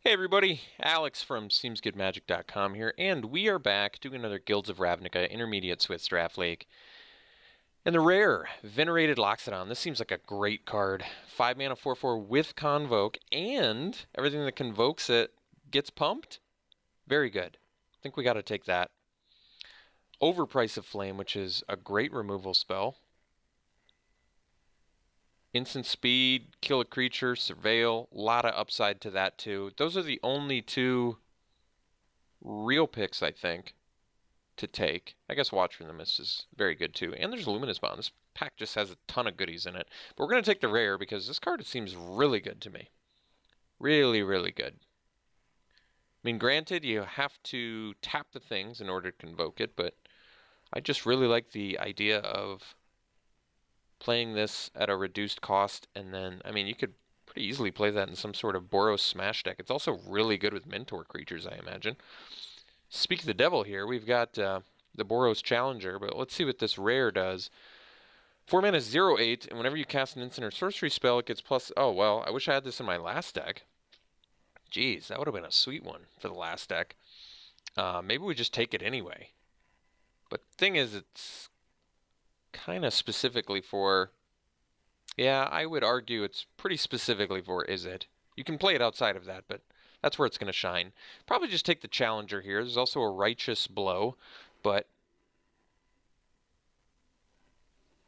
Hey everybody, Alex from SeemsGoodMagic.com here, and we are back doing another Guilds of Ravnica Intermediate Swiss Draft League. And the rare, Venerated Loxodon. This seems like a great card. 5 mana 4/4 with Convoke, and everything that convokes it gets pumped. Very good. I think we got to take that. Overprice of Flame, which is a great removal spell. Instant speed, kill a creature, surveil. A lot of upside to that too. Those are the only two real picks, I think, to take. I guess Watch from the Mist is very good too. And there's Luminous Bond. This pack just has a ton of goodies in it. But we're going to take the rare because this card seems really good to me. Really, really good. I mean, granted, you have to tap the things in order to convoke it, but I just really like the idea of playing this at a reduced cost. And then, I mean, you could pretty easily play that in some sort of Boros Smash deck. It's also really good with Mentor creatures, I imagine. Speak of the devil here, we've got the Boros Challenger, but let's see what this rare does. 4 mana 0/8, and whenever you cast an instant or sorcery spell, it gets plus. Oh, well, I wish I had this in my last deck. Jeez, that would have been a sweet one for the last deck. Maybe we just take it anyway. But the thing is, it's kind of specifically for. Yeah, I would argue it's pretty specifically for Izzet. You can play it outside of that, but that's where it's going to shine. Probably just take the Challenger here. There's also a Righteous Blow, but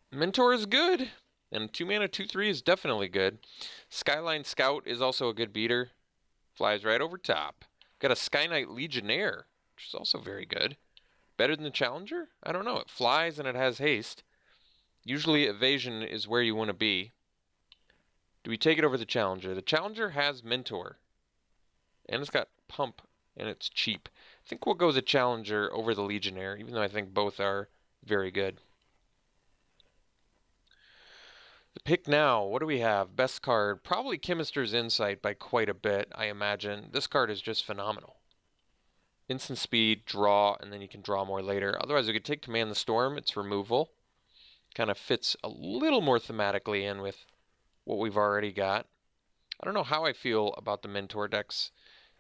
Mentor is good, and 2 mana 2/3 is definitely good. Skyline Scout is also a good beater. Flies right over top. Got a Sky Knight Legionnaire, which is also very good. Better than the Challenger? I don't know. It flies and it has haste. Usually evasion is where you want to be. Do we take it over the Challenger? The Challenger has Mentor. And it's got Pump, and it's cheap. I think we'll go the Challenger over the Legionnaire, even though I think both are very good. The pick now, what do we have? Best card, probably Chemister's Insight by quite a bit, I imagine. This card is just phenomenal. Instant speed, draw, and then you can draw more later. Otherwise, we could take Command the Storm. It's removal. Kind of fits a little more thematically in with what we've already got. I don't know how I feel about the Mentor decks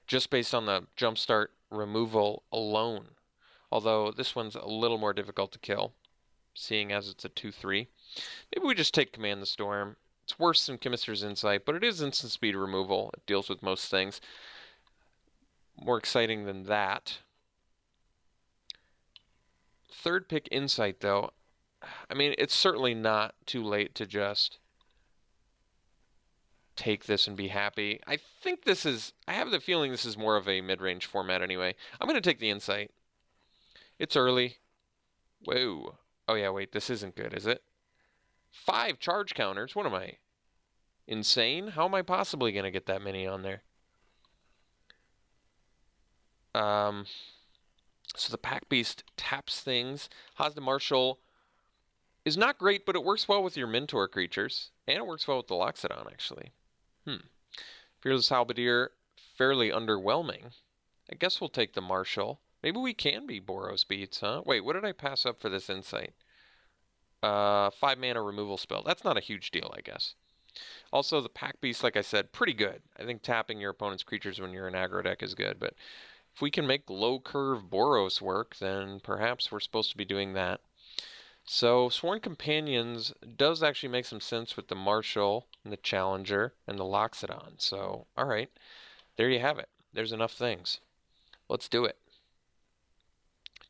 just based on the Jumpstart removal alone. Although this one's a little more difficult to kill, seeing as it's a 2/3. Maybe we just take Command the Storm. It's worse than Chemister's Insight, but it is instant speed removal. It deals with most things. More exciting than that. Third pick Insight, though. I mean, it's certainly not too late to just take this and be happy. I think this is, I have the feeling this is more of a mid-range format anyway. I'm going to take the Insight. It's early. Whoa. Oh yeah, wait, this isn't good, is it? 5 charge counters? What am I? Insane? How am I possibly going to get that many on there? So the Pack Beast taps things. Hazda Marshal is not great, but it works well with your Mentor creatures. And it works well with the Loxodon, actually. Fearless Halberdier, fairly underwhelming. I guess we'll take the Marshal. Maybe we can be Boros Beats, huh? Wait, what did I pass up for this Insight? 5 mana removal spell. That's not a huge deal, I guess. Also, the Pack Beast, like I said, pretty good. I think tapping your opponent's creatures when you're in aggro deck is good, but if we can make low curve Boros work, then perhaps we're supposed to be doing that. So Sworn Companions does actually make some sense with the Marshal and the Challenger and the Loxodon. So, alright, there you have it. There's enough things. Let's do it.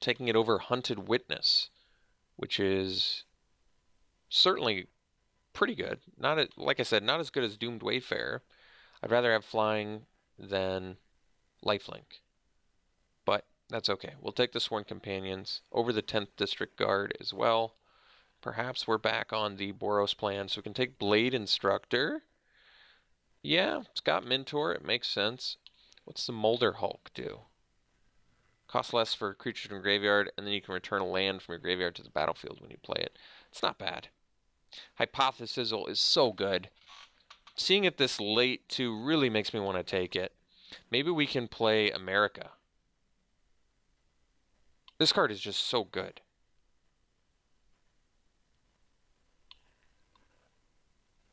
Taking it over Hunted Witness, which is certainly pretty good. Not like I said, not as good as Doomed Wayfarer. I'd rather have flying than lifelink. But that's okay. We'll take the Sworn Companions over the 10th District Guard as well. Perhaps we're back on the Boros plan, so we can take Blade Instructor. Yeah, it's got Mentor. It makes sense. What's the Molder Hulk do? Cost less for creatures from graveyard, and then you can return a land from your graveyard to the battlefield when you play it. It's not bad. Hypothesizzle is so good. Seeing it this late, too, really makes me want to take it. Maybe we can play America. This card is just so good.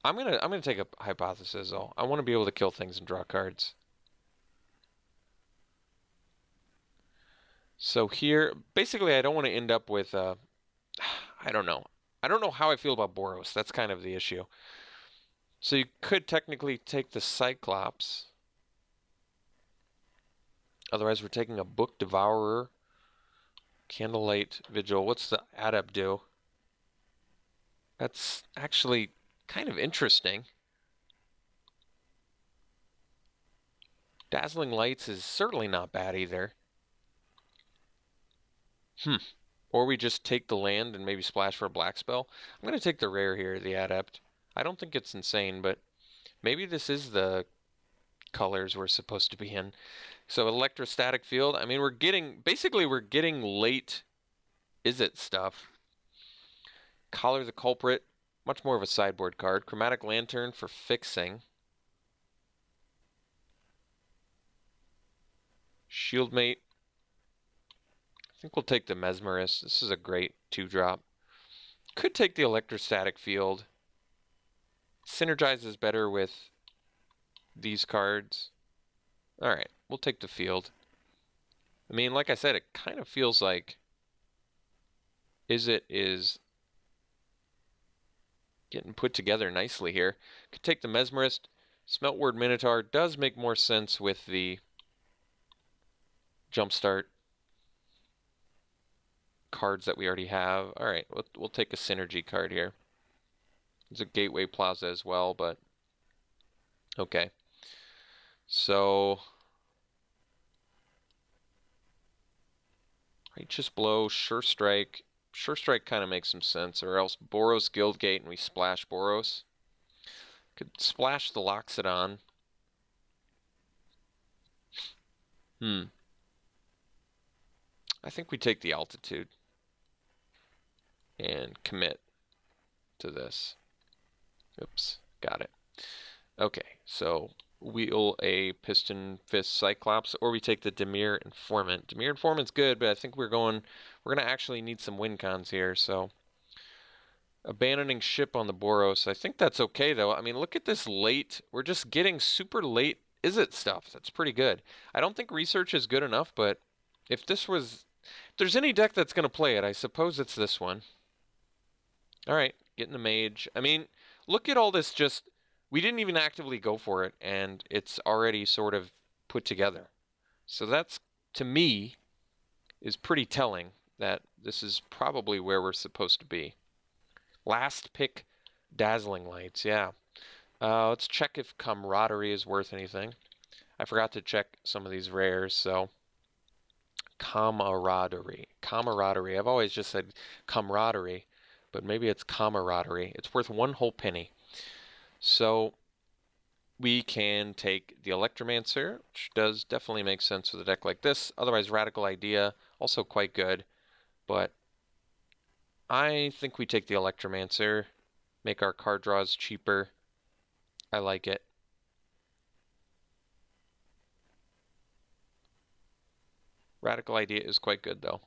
I'm gonna take a Hypothesizzle. I want to be able to kill things and draw cards. So here, basically, I don't want to end up with, I don't know. I don't know how I feel about Boros. That's kind of the issue. So you could technically take the Cyclops. Otherwise, we're taking a Book Devourer. Candlelight Vigil. What's the Adept do? That's actually kind of interesting. Dazzling Lights is certainly not bad either. Or we just take the land and maybe splash for a black spell. I'm going to take the rare here, the Adept. I don't think it's insane, but maybe this is the colors we're supposed to be in. So Electrostatic Field, I mean, basically we're getting late Izzet stuff. Collar the Culprit, much more of a sideboard card. Chromatic Lantern for fixing. Shieldmate. I think we'll take the Mesmerist. This is a great 2-drop. Could take the Electrostatic Field. Synergizes better with these cards. Alright, we'll take the field. I mean, like I said, it kind of feels like Izzet is getting put together nicely here. Could take the Mesmerist. Smeltward Minotaur does make more sense with the Jumpstart cards that we already have. Alright, we'll take a synergy card here. There's a Gateway Plaza as well, but okay. So Righteous Blow, Sure Strike. Sure Strike kind of makes some sense, or else Boros Guildgate and we splash Boros. Could splash the Loxodon. I think we take the Altitude and commit to this. Oops, got it. Okay, so wheel a Piston Fist Cyclops, or we take the Dimir Informant. Dimir Informant's good, but I think we're gonna actually need some win cons here, so abandoning ship on the Boros. I think that's okay though. I mean, look at this late. We're just getting super late Izzet stuff. That's pretty good. I don't think research is good enough, but if there's any deck that's gonna play it, I suppose it's this one. Alright, getting the mage. I mean, look at all this we didn't even actively go for it, and it's already sort of put together. So that's, to me, is pretty telling that this is probably where we're supposed to be. Last pick, Dazzling Lights, yeah. Let's check if Camaraderie is worth anything. I forgot to check some of these rares, so... Camaraderie. I've always just said camaraderie, but maybe it's camaraderie. It's worth 1 whole penny. So we can take the Electromancer, which does definitely make sense with a deck like this. Otherwise, Radical Idea, also quite good. But I think we take the Electromancer, make our card draws cheaper. I like it. Radical Idea is quite good, though,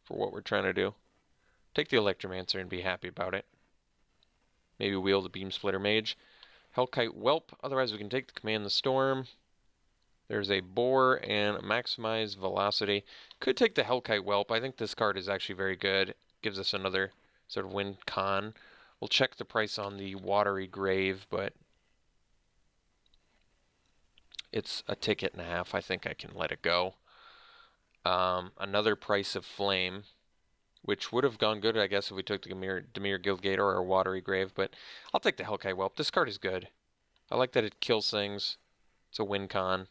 for what we're trying to do. Take the Electromancer and be happy about it. Maybe wheel the Beam Splitter Mage. Hellkite Whelp, otherwise we can take the Command the Storm. There's a Boar and Maximize Velocity. Could take the Hellkite Whelp. I think this card is actually very good. Gives us another sort of win con. We'll check the price on the Watery Grave, but it's a ticket and a half. I think I can let it go. Another Price of Flame, which would have gone good, I guess, if we took the Dimir Guildgate or a Watery Grave, but I'll take the Hellkite Whelp. This card is good. I like that it kills things. It's a win con.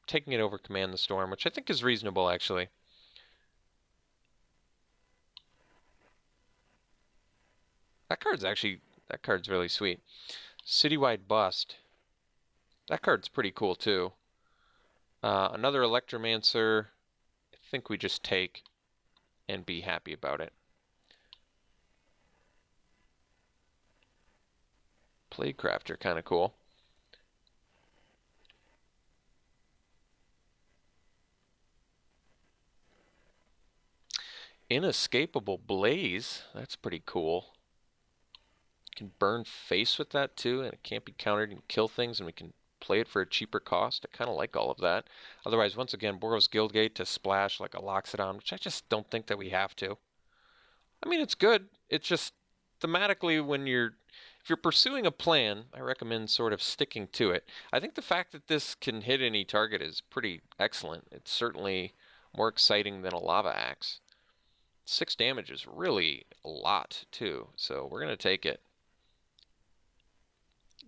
Taking it over Command the Storm, which I think is reasonable, actually. That card's really sweet. Citywide Bust. That card's pretty cool, too. Another Electromancer. I think we just take and be happy about it. Plaguecrafter, kind of cool. Inescapable Blaze. That's pretty cool. Can burn face with that too, and it can't be countered and kill things, and we can play it for a cheaper cost. I kind of like all of that. Otherwise, once again, Boros Guildgate to splash like a Loxodon, which I just don't think that we have to. I mean, it's good. It's just thematically if you're pursuing a plan, I recommend sort of sticking to it. I think the fact that this can hit any target is pretty excellent. It's certainly more exciting than a Lava Axe. 6 damage is really a lot too, so we're going to take it.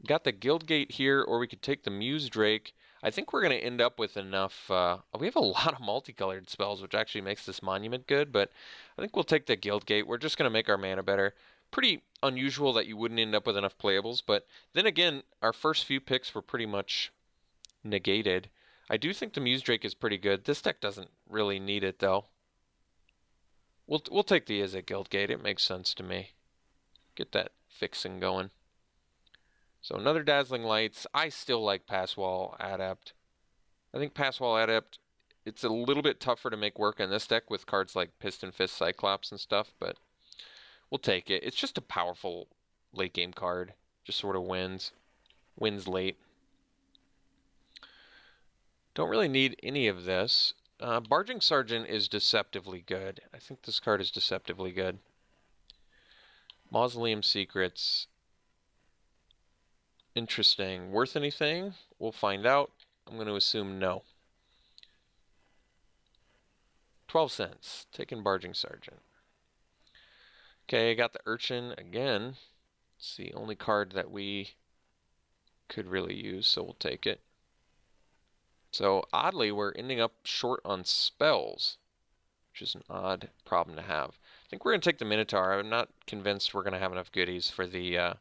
Got the Guildgate here, or we could take the Muse Drake. I think we're going to end up with enough. We have a lot of multicolored spells, which actually makes this monument good, but I think we'll take the Guildgate. We're just going to make our mana better. Pretty unusual that you wouldn't end up with enough playables, but then again, our first few picks were pretty much negated. I do think the Muse Drake is pretty good. This deck doesn't really need it, though. We'll take the Izzet Guildgate. It makes sense to me. Get that fixing going. So another Dazzling Lights. I still like Passwall Adept. I think Passwall Adept, it's a little bit tougher to make work in this deck with cards like Piston Fist Cyclops and stuff, but we'll take it. It's just a powerful late game card. Just sort of wins. Wins late. Don't really need any of this. Barging Sergeant is deceptively good. I think this card is deceptively good. Mausoleum Secrets. Interesting. Worth anything? We'll find out. I'm going to assume no. 12 cents. Taking Barging Sergeant. Okay, got the Urchin again. It's the only card that we could really use, so we'll take it. So, oddly, we're ending up short on spells, which is an odd problem to have. I think we're going to take the Minotaur. I'm not convinced we're going to have enough goodies for the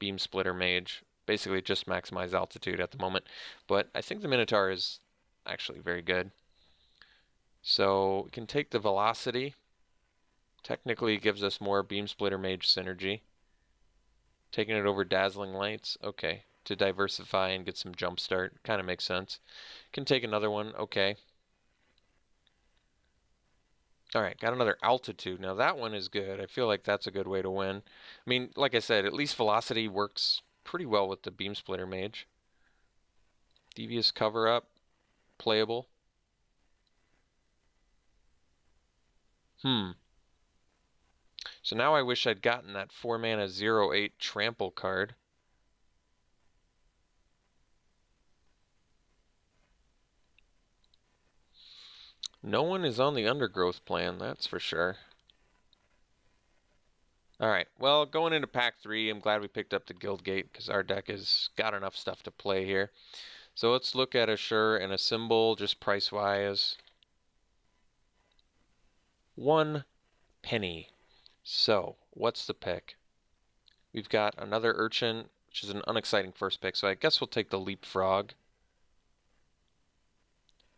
Beam Splitter Mage. Basically just maximize altitude at the moment, but I think the Minotaur is actually very good. So we can take the Velocity. Technically it gives us more Beam Splitter Mage synergy. Taking it over Dazzling Lights, okay. To diversify and get some jump start, kind of makes sense. Can take another one, okay. Alright, got another Altitude. Now that one is good. I feel like that's a good way to win. I mean, like I said, at least Velocity works pretty well with the Beam Splitter Mage. Devious Cover Up, playable. So now I wish I'd gotten that 4 mana 0/8 Trample card. No one is on the Undergrowth plan, that's for sure. Alright, well, going into pack 3, I'm glad we picked up the Guildgate because our deck has got enough stuff to play here. So let's look at a Sure and a Symbol, just price-wise. 1 penny. So, what's the pick? We've got another Urchin, which is an unexciting first pick, so I guess we'll take the Leapfrog.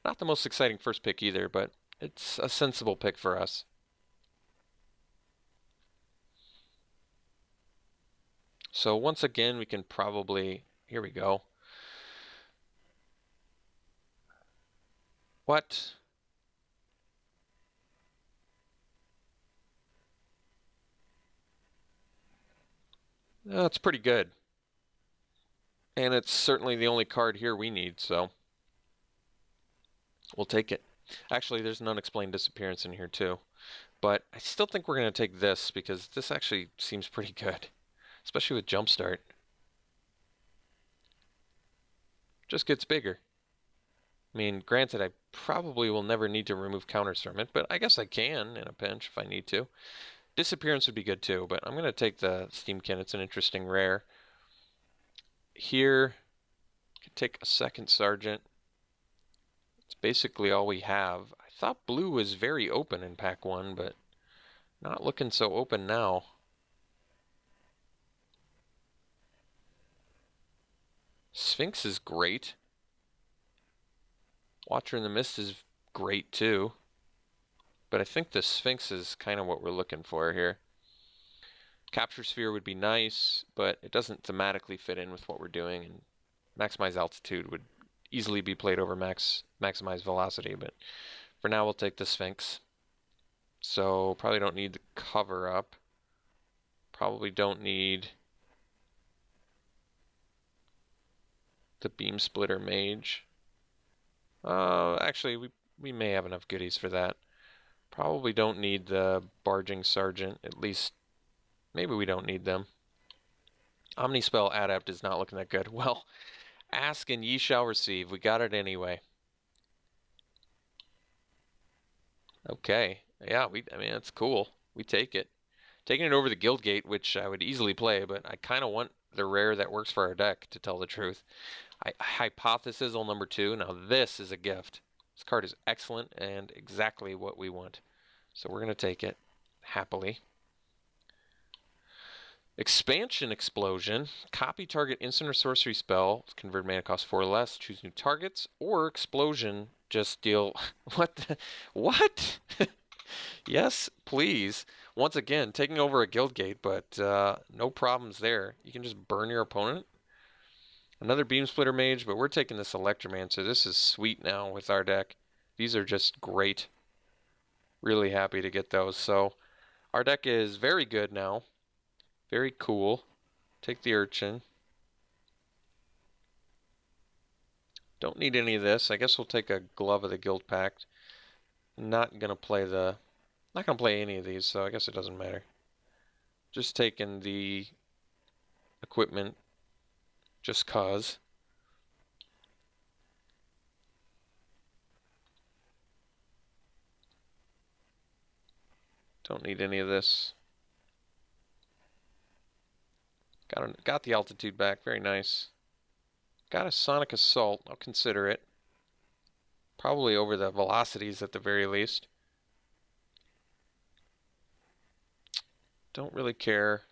Not the most exciting first pick either, but it's a sensible pick for us. So once again, we can probably... Here we go. What? That's pretty good. And it's certainly the only card here we need, so we'll take it. Actually, there's an Unexplained Disappearance in here too. But I still think we're going to take this because this actually seems pretty good. Especially with Jumpstart. Just gets bigger. I mean, granted, I probably will never need to remove counters from it, but I guess I can in a pinch if I need to. Disappearance would be good too, but I'm going to take the Steamkin. It's an interesting rare. Here, I could take a second Sergeant. It's basically all we have. I thought blue was very open in pack 1, but not looking so open now. Sphinx is great. Watcher in the Mist is great too. But I think the Sphinx is kind of what we're looking for here. Capture Sphere would be nice, but it doesn't thematically fit in with what we're doing. And Maximize Altitude would easily be played over Maximize Velocity. But for now, we'll take the Sphinx. So probably don't need the Cover Up. Probably don't need the Beam Splitter Mage. Actually, we may have enough goodies for that. Probably don't need the Barging Sergeant, at least maybe we don't need them. Omnispell Adept is not looking that good. Well, ask and ye shall receive. We got it anyway. Okay. Yeah, I mean, that's cool. We take it. Taking it over the Guild Gate, which I would easily play, but I kind of want the rare that works for our deck, to tell the truth. Hypothesis number 2. Now this is a gift. This card is excellent and exactly what we want. So we're going to take it happily. Expansion Explosion. Copy target instant or sorcery spell. Convert mana cost 4 or less. Choose new targets. Or Explosion. Just deal... What? Yes, please. Once again, taking over a Guild Gate, but no problems there. You can just burn your opponent. Another Beam Splitter Mage, but we're taking this Electromancer. This is sweet now with our deck. These are just great. Really happy to get those. So our deck is very good now. Very cool. Take the Urchin. Don't need any of this. I guess we'll take a Glove of the Guild Pact. Not gonna play any of these, so I guess it doesn't matter. Just taking the equipment just cause. Don't need any of this. Got the altitude back, very nice. Got a Sonic Assault, I'll consider it. Probably over the velocities at the very least. Don't really care.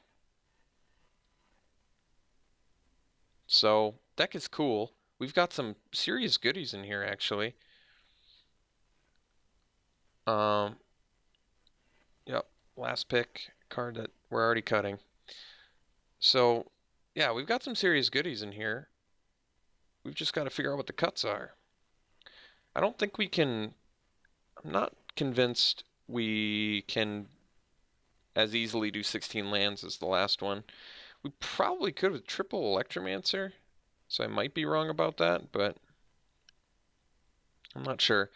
So, deck is cool. We've got some serious goodies in here, actually. Yep, last pick, card that we're already cutting. So, yeah, we've got some serious goodies in here. We've just got to figure out what the cuts are. I don't think we can... I'm not convinced we can as easily do 16 lands as the last one. We probably could with triple Electromancer, so I might be wrong about that, but I'm not sure.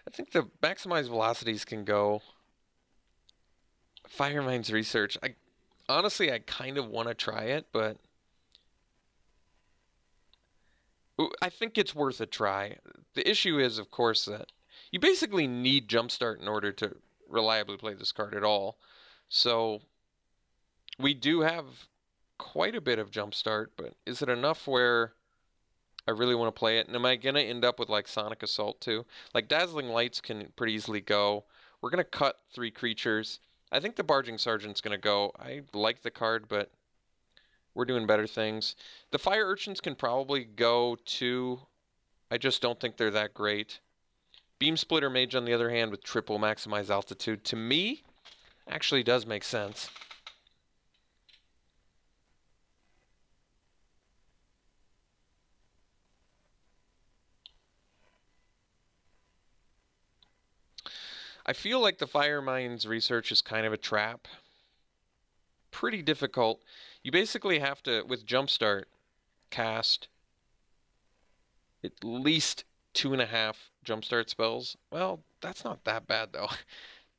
I think the maximized velocities can go. Firemind's Research. Honestly, I kind of want to try it, but I think it's worth a try. The issue is, of course, that you basically need Jumpstart in order to reliably play this card at all. So we do have quite a bit of Jumpstart, but is it enough where I really want to play it? And am I going to end up with like Sonic Assault too? Like Dazzling Lights can pretty easily go. We're going to cut 3 creatures. I think the Barging Sergeant's going to go. I like the card, but we're doing better things. The Fire Urchins can probably go too. I just don't think they're that great. Beam Splitter Mage, on the other hand, with triple maximize altitude, to me, actually does make sense. I feel like the Firemind's Research is kind of a trap. Pretty difficult. You basically have to, with Jumpstart, cast at least 2.5 Jumpstart spells. Well, that's not that bad, though,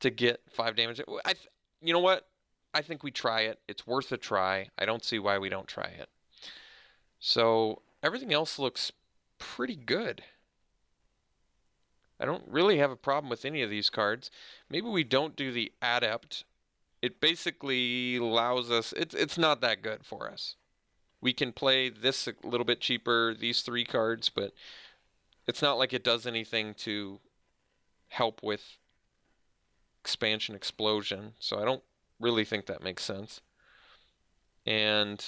to get 5 damage. You know what? I think we try it. It's worth a try. I don't see why we don't try it. So everything else looks pretty good. I don't really have a problem with any of these cards. Maybe we don't do the Adept. It basically allows us... It's not that good for us. We can play this a little bit cheaper, these 3 cards, but it's not like it does anything to help with Expansion Explosion, so I don't really think that makes sense. And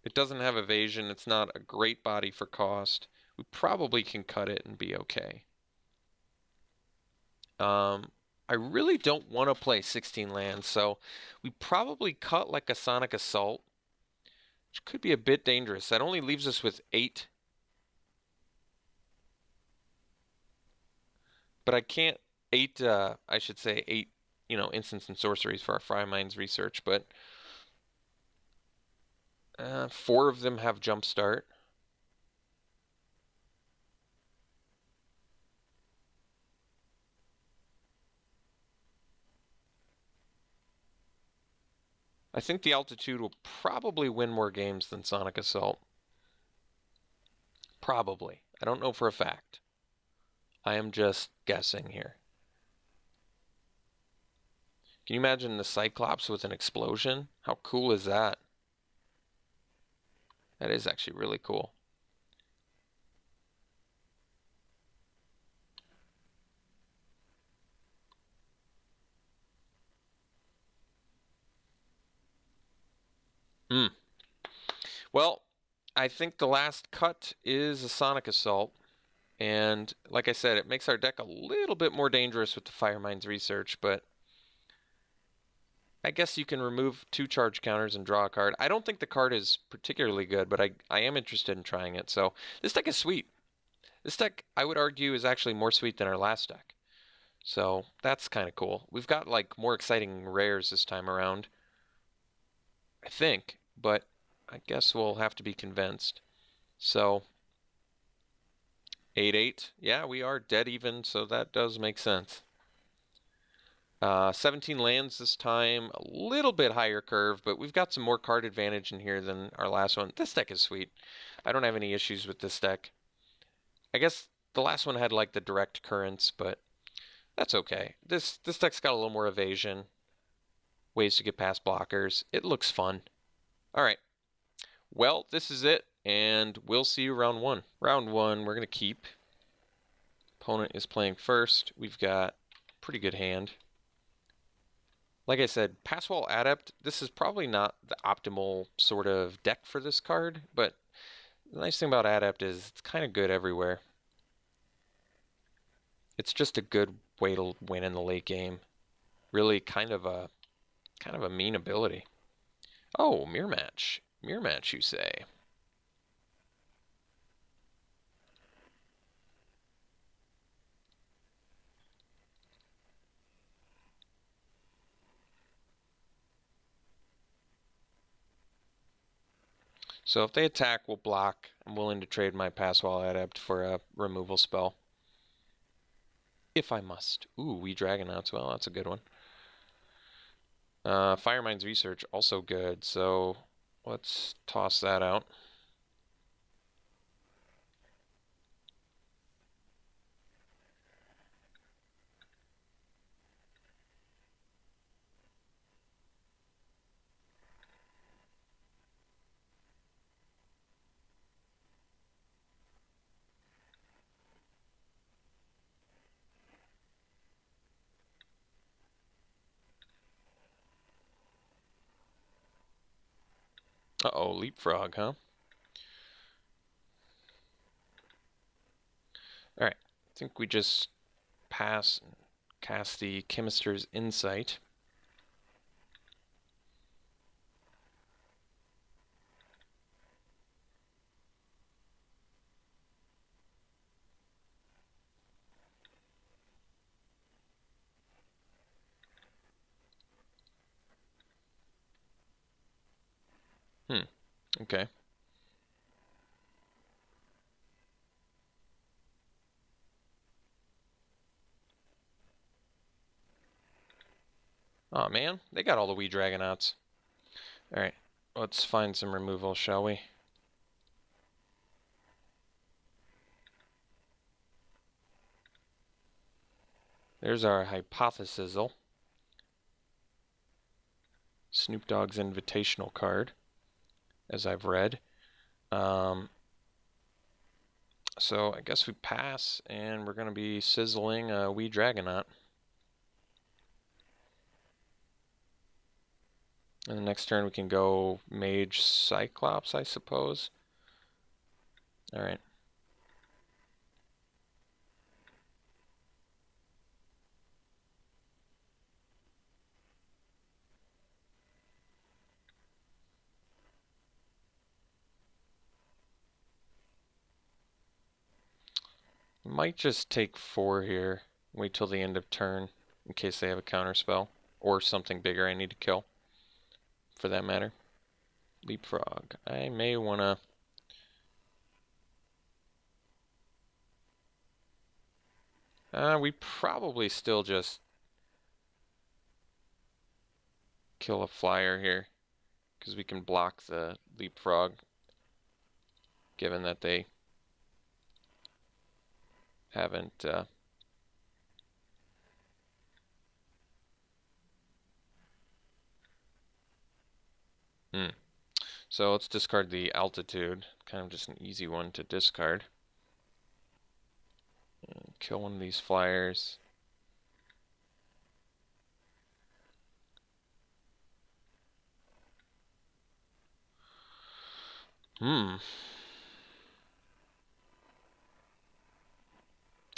it doesn't have evasion. It's not a great body for cost. We probably can cut it and be okay. I really don't want to play 16 lands, so we probably cut like a Sonic Assault, which could be a bit dangerous. That only leaves us with 8. But I can't 8, I should say 8, instants and sorceries for our Firemind's Research, but 4 of them have Jumpstart. I think the altitude will probably win more games than Sonic Assault. Probably. I don't know for a fact. I am just guessing here. Can you imagine the Cyclops with an explosion? How cool is that? That is actually really cool. Hmm. Well, I think the last cut is a Sonic Assault. And like I said, it makes our deck a little bit more dangerous with the Firemind's Research, but I guess you can remove 2 charge counters and draw a card. I don't think the card is particularly good, but I am interested in trying it. So this deck is sweet. This deck, I would argue, is actually more sweet than our last deck. So that's kind of cool. We've got like more exciting rares this time around, I think, but I guess we'll have to be convinced. So 8-8. Yeah, we are dead even, so that does make sense. 17 lands this time, a little bit higher curve, but we've got some more card advantage in here than our last one. This deck is sweet. I don't have any issues with this deck. I guess the last one had like the direct currents, but that's okay. This deck's got a little more evasion, ways to get past blockers. It looks fun. All right. Well, this is it, and we'll see you round 1. Round 1, we're going to keep. Opponent is playing first. We've got a pretty good hand. Like I said, Passwall Adept, this is probably not the optimal sort of deck for this card, but the nice thing about Adept is it's kind of good everywhere. It's just a good way to win in the late game. Really kind of a mean ability. Oh, Mirror Match. Mirror Match, you say? So if they attack, we'll block. I'm willing to trade my Passwall Adept for a removal spell. If I must. Ooh, we Dragonauts. Well, that's a good one. Firemind's Research, also good. So let's toss that out. Uh-oh, Leapfrog, huh? Alright, I think we just pass and cast the Chemister's Insight. Okay. Oh man, they got all the wee Dragonauts. Alright, let's find some removal, shall we? There's our Hypothesisal. Snoop Dogg's Invitational card, as I've read. So I guess we pass, and we're going to be sizzling a wee Dragonaut. And the next turn we can go Mage Cyclops, I suppose. Alright. Might just take 4 here. Wait till the end of turn in case they have a counter spell. Or something bigger I need to kill, for that matter. Leapfrog. I may want to... we probably still just kill a flyer here. because we can block the leapfrog, given that they haven't So let's discard the altitude, kind of just an easy one to discard. And kill one of these flyers.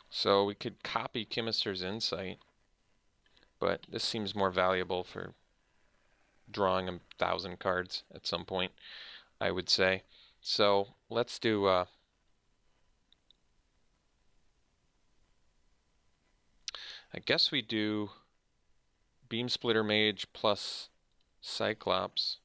So we could copy Chemister's Insight, but this seems more valuable for drawing 1,000 cards at some point, I would say. So let's do I guess we do Beam Splitter Mage plus Cyclops.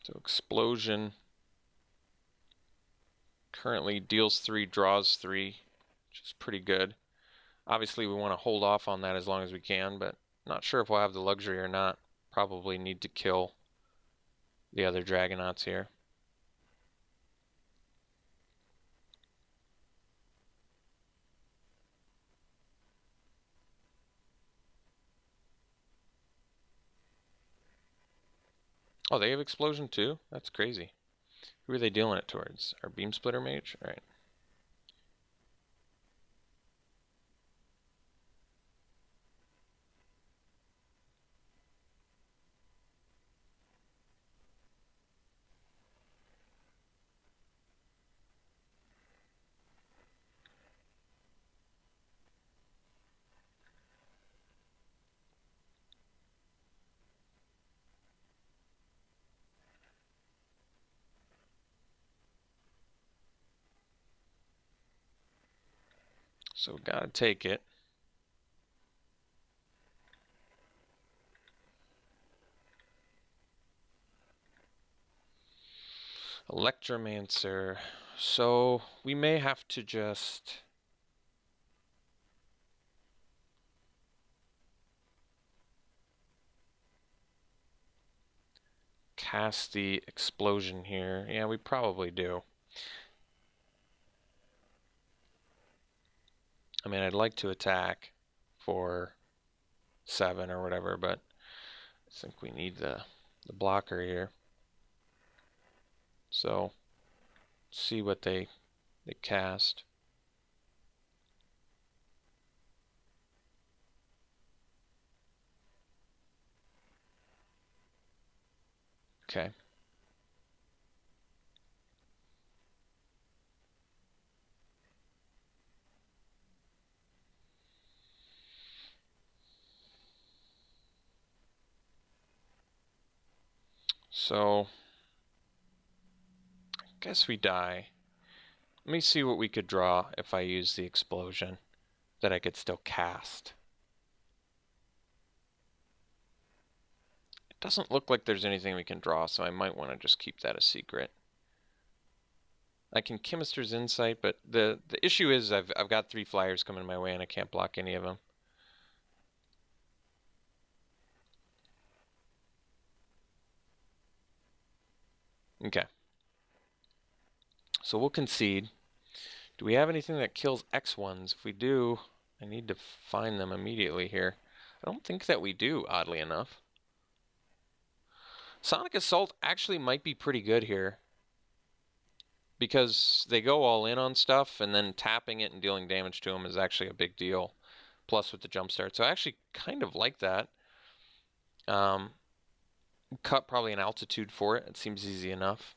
So Explosion currently deals 3, draws 3, which is pretty good. Obviously we want to hold off on that as long as we can, but not sure if we'll have the luxury or not. Probably need to kill the other Dragonauts here. Oh, they have Explosion too? That's crazy. Who are they dealing it towards? Our Beam Splitter Mage? Alright. So gotta take it. Electromancer. So we may have to just cast the Explosion here. Yeah, we probably do. I mean, I'd like to attack for 7 or whatever, but I think we need the blocker here. So, see what they cast. Okay. So, I guess we die. Let me see what we could draw if I use the Explosion that I could still cast. It doesn't look like there's anything we can draw, so I might want to just keep that a secret. I can Chemister's Insight, but the issue is I've got 3 flyers coming my way and I can't block any of them. Okay. So we'll concede. Do we have anything that kills X1s? If we do, I need to find them immediately here. I don't think that we do, oddly enough. Sonic Assault actually might be pretty good here, because they go all in on stuff, and then tapping it and dealing damage to them is actually a big deal, plus with the jumpstart. So I actually kind of like that. Cut probably an altitude for it. It seems easy enough.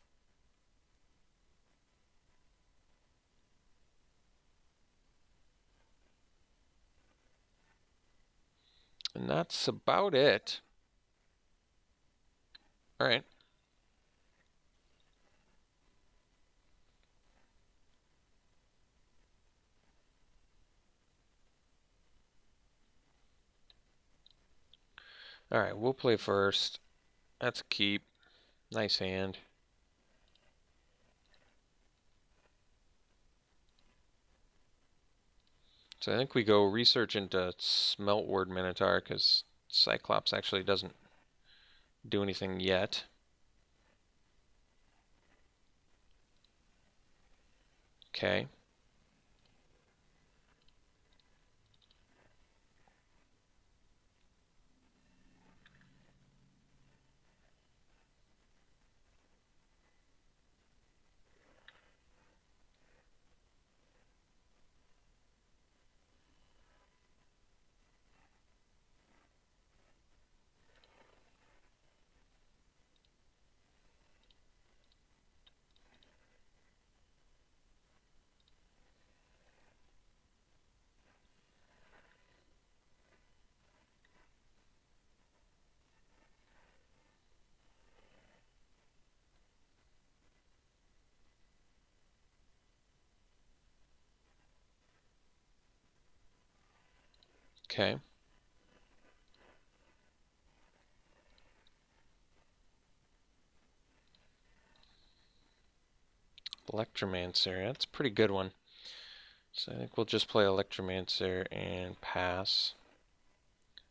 And that's about it. All right. Alright, we'll play first. That's a keep. Nice hand. So I think we go research into Smeltward Minotaur because Cyclops actually doesn't do anything yet. Okay. Okay. Electromancer. That's a pretty good one. So I think we'll just play Electromancer and pass.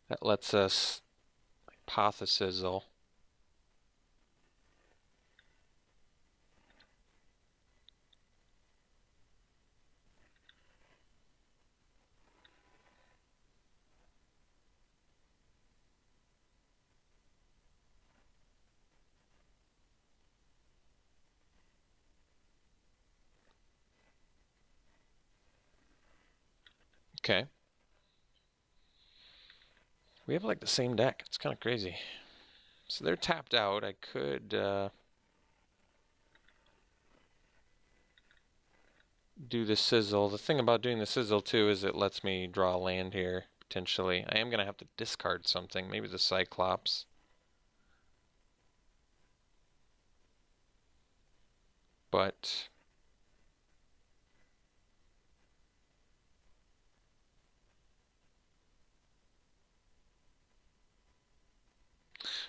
That lets us Hypothesizzle. Okay. We have like the same deck. It's kind of crazy. So they're tapped out. I could do the sizzle. The thing about doing the sizzle too is it lets me draw land here potentially. I am gonna have to discard something. Maybe the Cyclops. But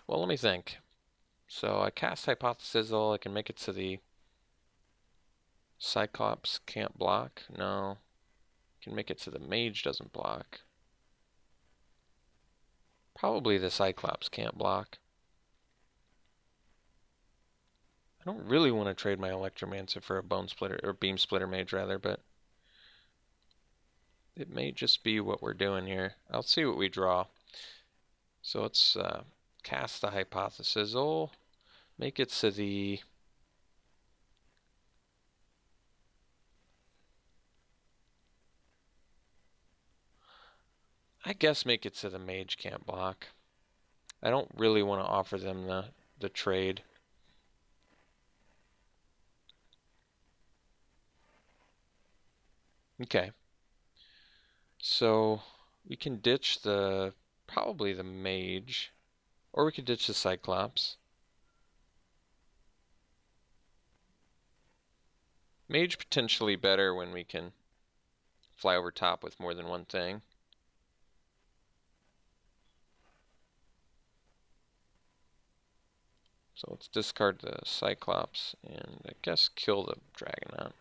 well, let me think. So I cast Hypothesizzle. I can make it to the Cyclops. Can't block. No. Can make it so the Mage doesn't block. Probably the Cyclops can't block. I don't really want to trade my Electromancer for a Bone Splitter, or Beam Splitter Mage rather, but it may just be what we're doing here. I'll see what we draw. So let's cast the Hypothesizzle, make it so the I guess make it so the Mage can't block. I don't really want to offer them the trade. Okay. So we can ditch probably the Mage, or we could ditch the Cyclops. Mage potentially better when we can fly over top with more than one thing. So let's discard the Cyclops and I guess kill the Dragonaut.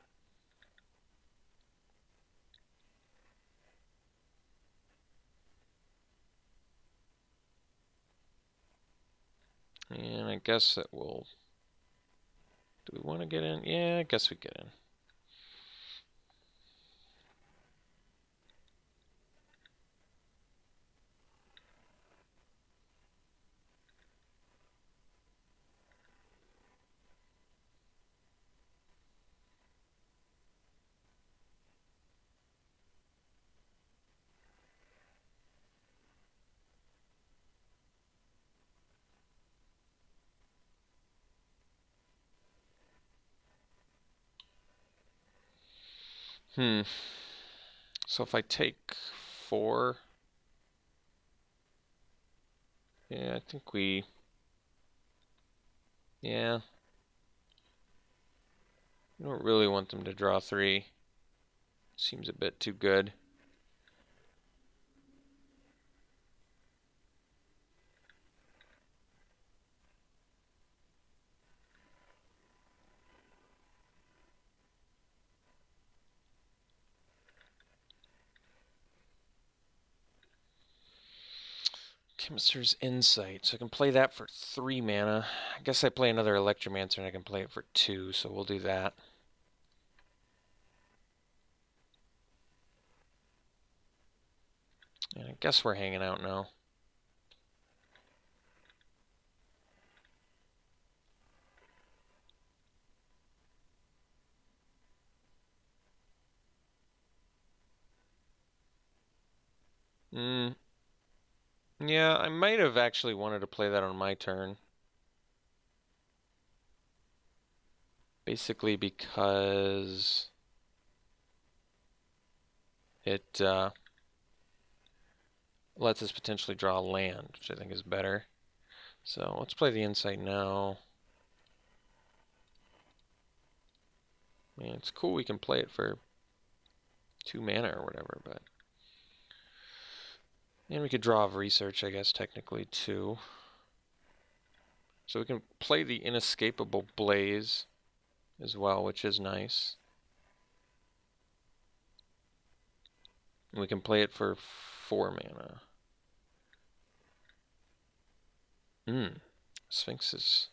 And I guess that will... Do we want to get in? Yeah, I guess we get in. So if I take 4... Yeah, I think we... Yeah. I don't really want them to draw 3. Seems a bit too good. Chemist's Insight, so I can play that for 3 mana. I guess I play another Electromancer and I can play it for 2, so we'll do that. And I guess we're hanging out now. Yeah, I might have actually wanted to play that on my turn. Basically because it lets us potentially draw land, which I think is better. So let's play the Insight now. I mean, it's cool we can play it for 2 mana or whatever, but... And we could draw of Research, I guess, technically, too. So we can play the Inescapable Blaze as well, which is nice. And we can play it for 4 mana. Sphinx is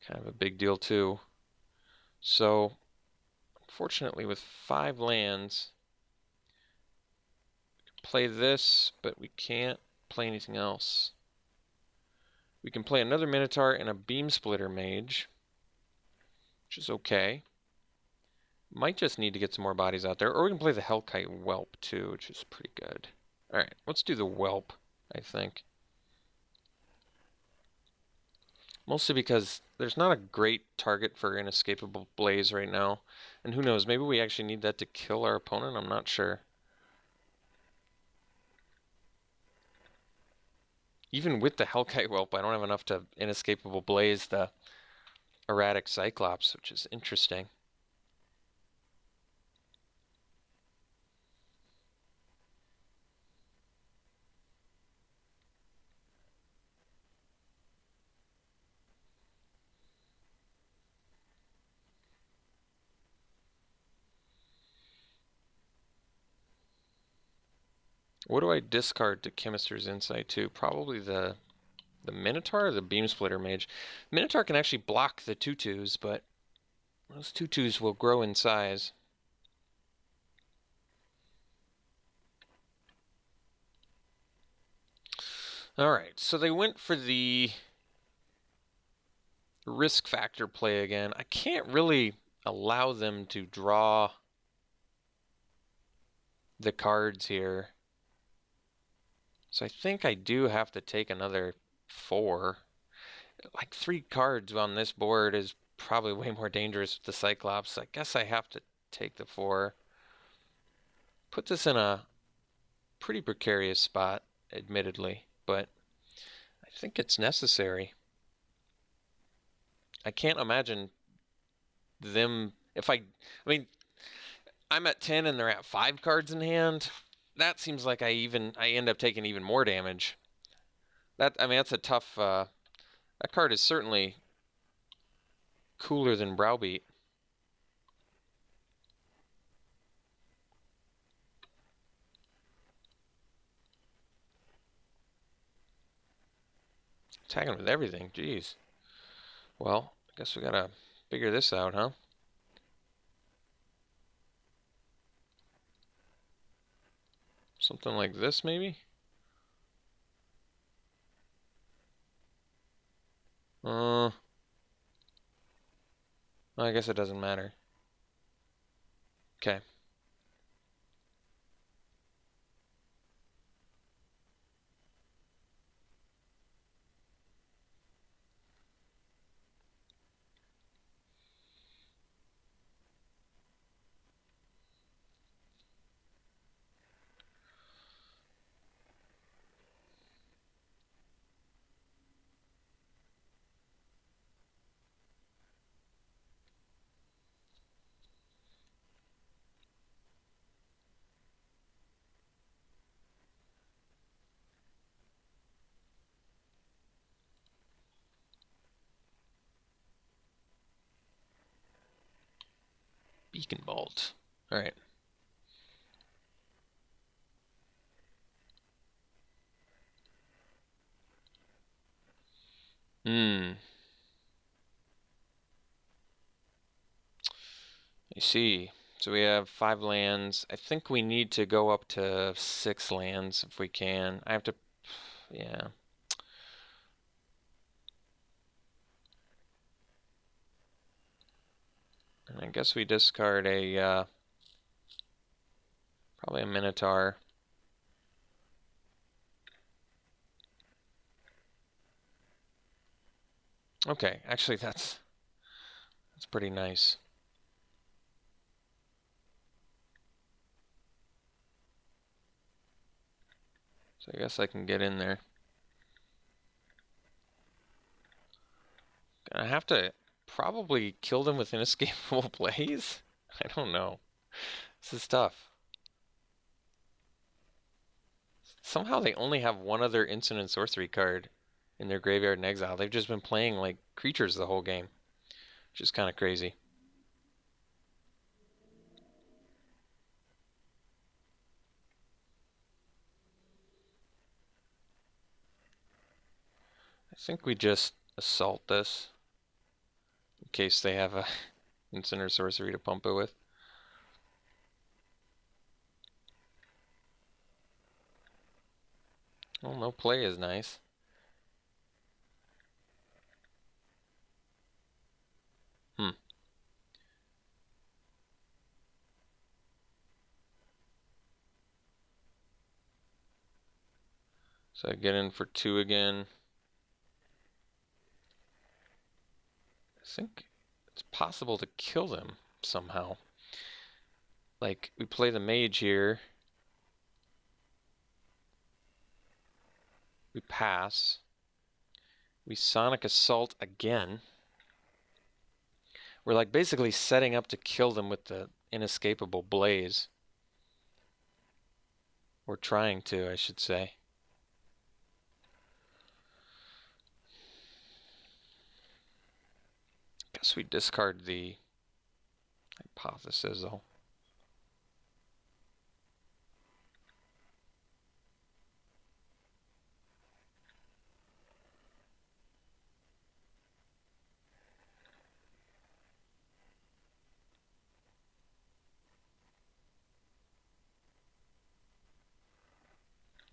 kind of a big deal, too. So, unfortunately, with 5 lands, we can play this, but we can't play anything else. We can play another Minotaur and a Beam Splitter Mage, which is okay. Might just need to get some more bodies out there. Or we can play the Hellkite Whelp, too, which is pretty good. Alright, let's do the Whelp, I think. Mostly because there's not a great target for Inescapable Blaze right now. And who knows, maybe we actually need that to kill our opponent, I'm not sure. Even with the Hellkite Whelp, I don't have enough to Inescapable Blaze the Erratic Cyclops, which is interesting. What do I discard to Chemist's Insight to? Probably the Minotaur or the Beam Splitter Mage. Minotaur can actually block the 2/2s, but those 2/2s will grow in size. Alright, so they went for the risk factor play again. I can't really allow them to draw the cards here. So I think I do have to take another 4. Like 3 cards on this board is probably way more dangerous with the Cyclops. I guess I have to take the 4. Put this in a pretty precarious spot, admittedly, but I think it's necessary. I can't imagine them if I mean I'm at 10 and they're at 5 cards in hand. That seems like I end up taking even more damage. That's a tough that card is certainly cooler than Browbeat. Attacking with everything, jeez. Well, I guess we gotta figure this out, huh? Something like this, maybe? I guess it doesn't matter. Okay. Beacon Bolt. Alright. Hmm. You see. So we have 5 lands. I think we need to go up to 6 lands if we can. I have to, yeah. And I guess we discard a, probably a Minotaur. Okay, actually that's pretty nice. So I guess I can get in there. Gonna have to probably kill them with inescapable blaze? I don't know. This is tough. Somehow they only have one other instant and sorcery card in their graveyard and exile. They've just been playing like creatures the whole game, which is kind of crazy. I think we just assault this in case they have a instant or sorcery to pump it with. Well, no play is nice. Hmm. So I get in for 2 again. I think it's possible to kill them somehow. Like, we play the mage here. We pass. We Sonic Assault again. We're like basically setting up to kill them with the inescapable blaze. We're trying to, I should say. Guess we discard the hypothesis, though.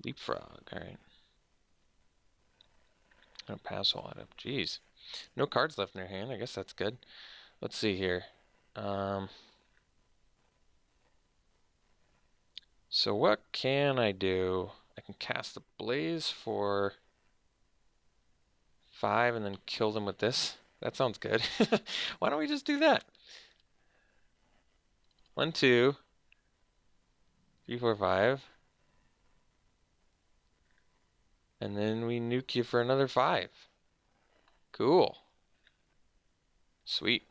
Leapfrog, alright. Gonna pass a lot of. Jeez. No cards left in their hand. I guess that's good. Let's see here. So what can I do? I can cast the blaze for 5 and then kill them with this. That sounds good. Why don't we just do that? 1, 2, 3, 4, 5. And then we nuke you for another 5. Cool. Sweet.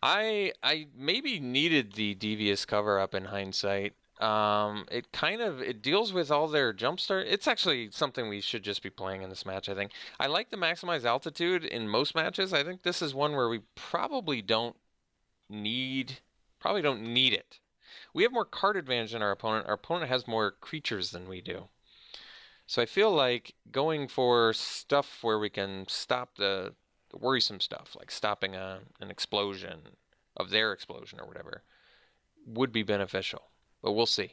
I maybe needed the devious cover up in hindsight. It deals with all their jumpstart. It's actually something we should just be playing in this match, I think. I like the maximize altitude in most matches. I think this is one where we probably don't need it. We have more card advantage than our opponent. Our opponent has more creatures than we do. So I feel like going for stuff where we can stop the worrisome stuff, like stopping an explosion of their explosion or whatever, would be beneficial. But we'll see.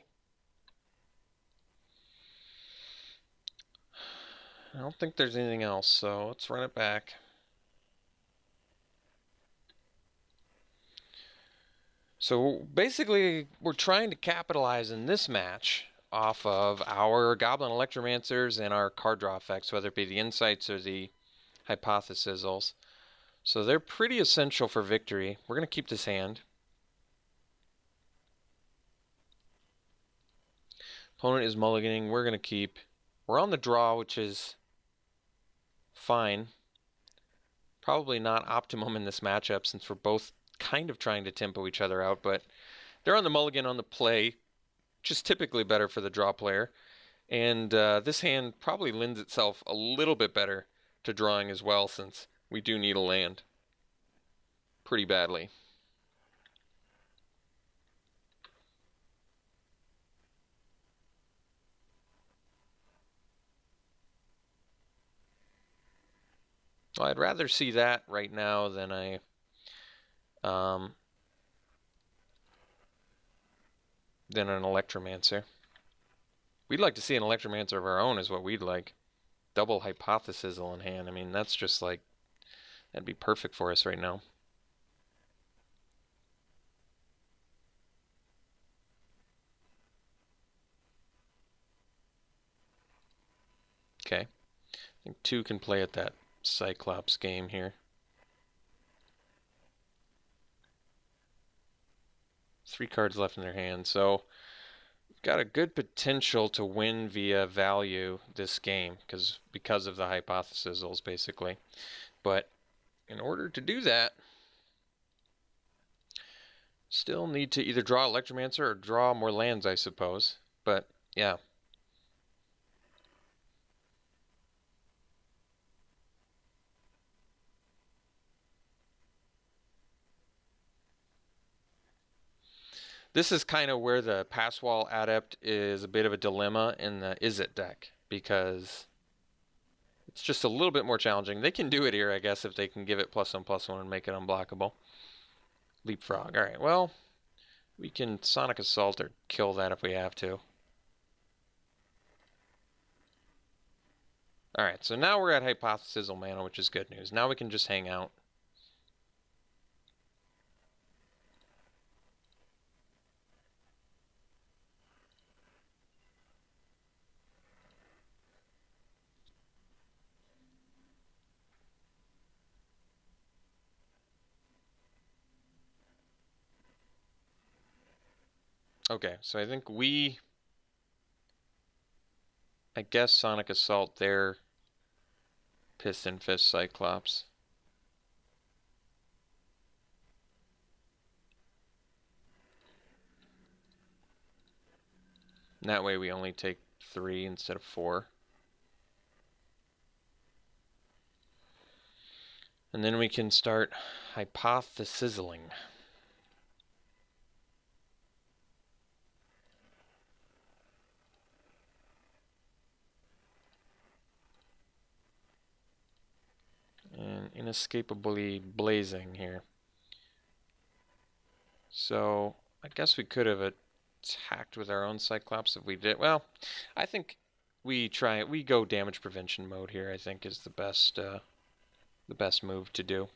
I don't think there's anything else, so let's run it back. So basically, we're trying to capitalize in this match off of our Goblin Electromancers and our card draw effects, whether it be the insights or the hypothesisals. So they're pretty essential for victory. We're going to keep this hand. Opponent is mulliganing. We're going to keep. We're on the draw, which is fine. Probably not optimum in this matchup since we're both kind of trying to tempo each other out, but they're on the mulligan on the play, which is typically better for the draw player. And this hand probably lends itself a little bit better to drawing as well since we do need a land pretty badly. Well, I'd rather see that right now than than an Electromancer. We'd like to see an Electromancer of our own is what we'd like. Double Hypothesizzle in hand. I mean, that's just like, that'd be perfect for us right now. Okay. I think 2 can play at that Cyclops game here. 3 cards left in their hand, so we've got a good potential to win via value this game because of the Hypothesizzles, basically. But in order to do that, still need to either draw Electromancer or draw more lands, I suppose. But yeah. This is kind of where the Passwall Adept is a bit of a dilemma in the Is It deck, because it's just a little bit more challenging. They can do it here, I guess, if they can give it +1/+1 and make it unblockable. Leapfrog. All right, well, we can Sonic Assault or kill that if we have to. All right, so now we're at Hypothesizzle mana, which is good news. Now we can just hang out. Okay, so I think I guess Sonic Assault their Piston Fist Cyclops. And that way we only take 3 instead of 4. And then we can start hypothesizing. And inescapably blazing here. So I guess we could have attacked with our own Cyclops if we did. Well, I think we go damage prevention mode here, I think is the best move to do.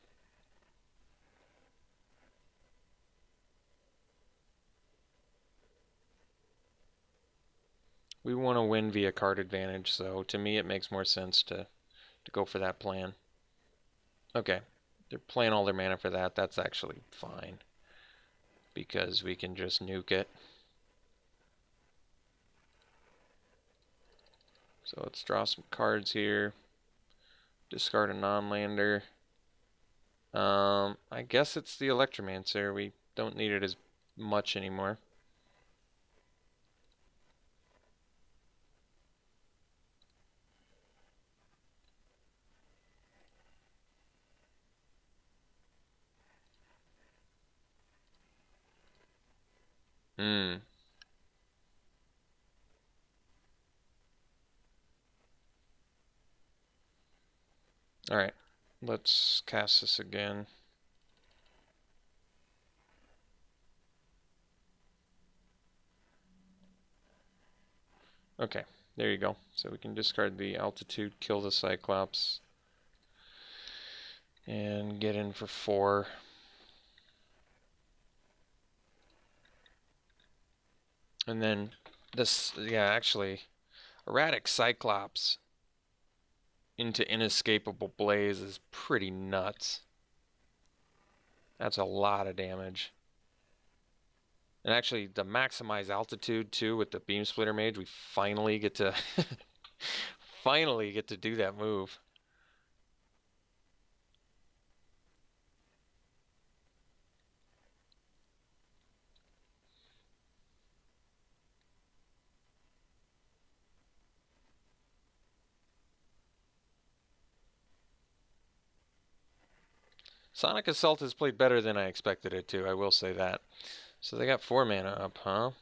We want to win via card advantage, so to me it makes more sense to go for that plan. Okay, they're playing all their mana for that. That's actually fine, because we can just nuke it. So let's draw some cards here. Discard a non-lander. I guess it's the Electromancer. We don't need it as much anymore. Hmm. Alright. Let's cast this again. Okay, there you go. So we can discard the altitude, kill the Cyclops, and get in for 4. And then this, yeah, actually, Erratic Cyclops into Inescapable Blaze is pretty nuts. That's a lot of damage. And actually, the maximize altitude too with the Beam Splitter Mage, we finally get to finally get to do that move. Sonic Assault has played better than I expected it to, I will say that. So they got 4 mana up, huh?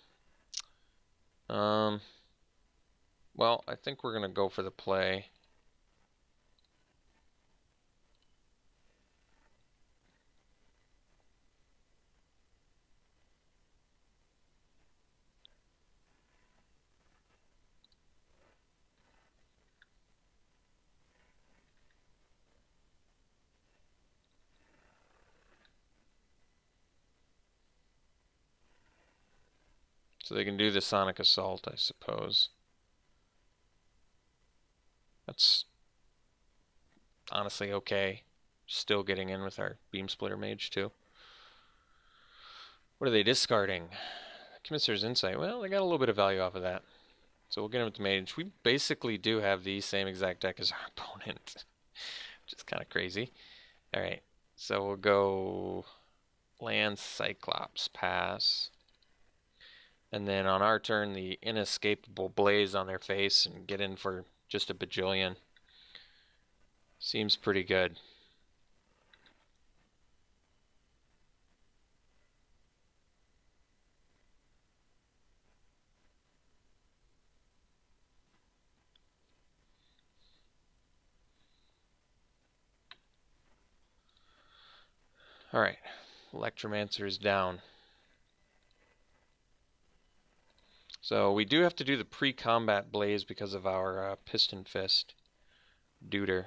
Well, I think we're going to go for the play. So they can do the Sonic Assault, I suppose. That's honestly okay. Still getting in with our Beam Splitter Mage, too. What are they discarding? Chemist's Insight. Well, they got a little bit of value off of that. So we'll get him with the Mage. We basically do have the same exact deck as our opponent, which is kind of crazy. Alright, so we'll go land Cyclops, pass. And then on our turn, the Inescapable Blaze on their face and get in for just a bajillion. Seems pretty good. Alright, Electromancer is down. So we do have to do the pre-combat Blaze because of our Piston Fist Duder,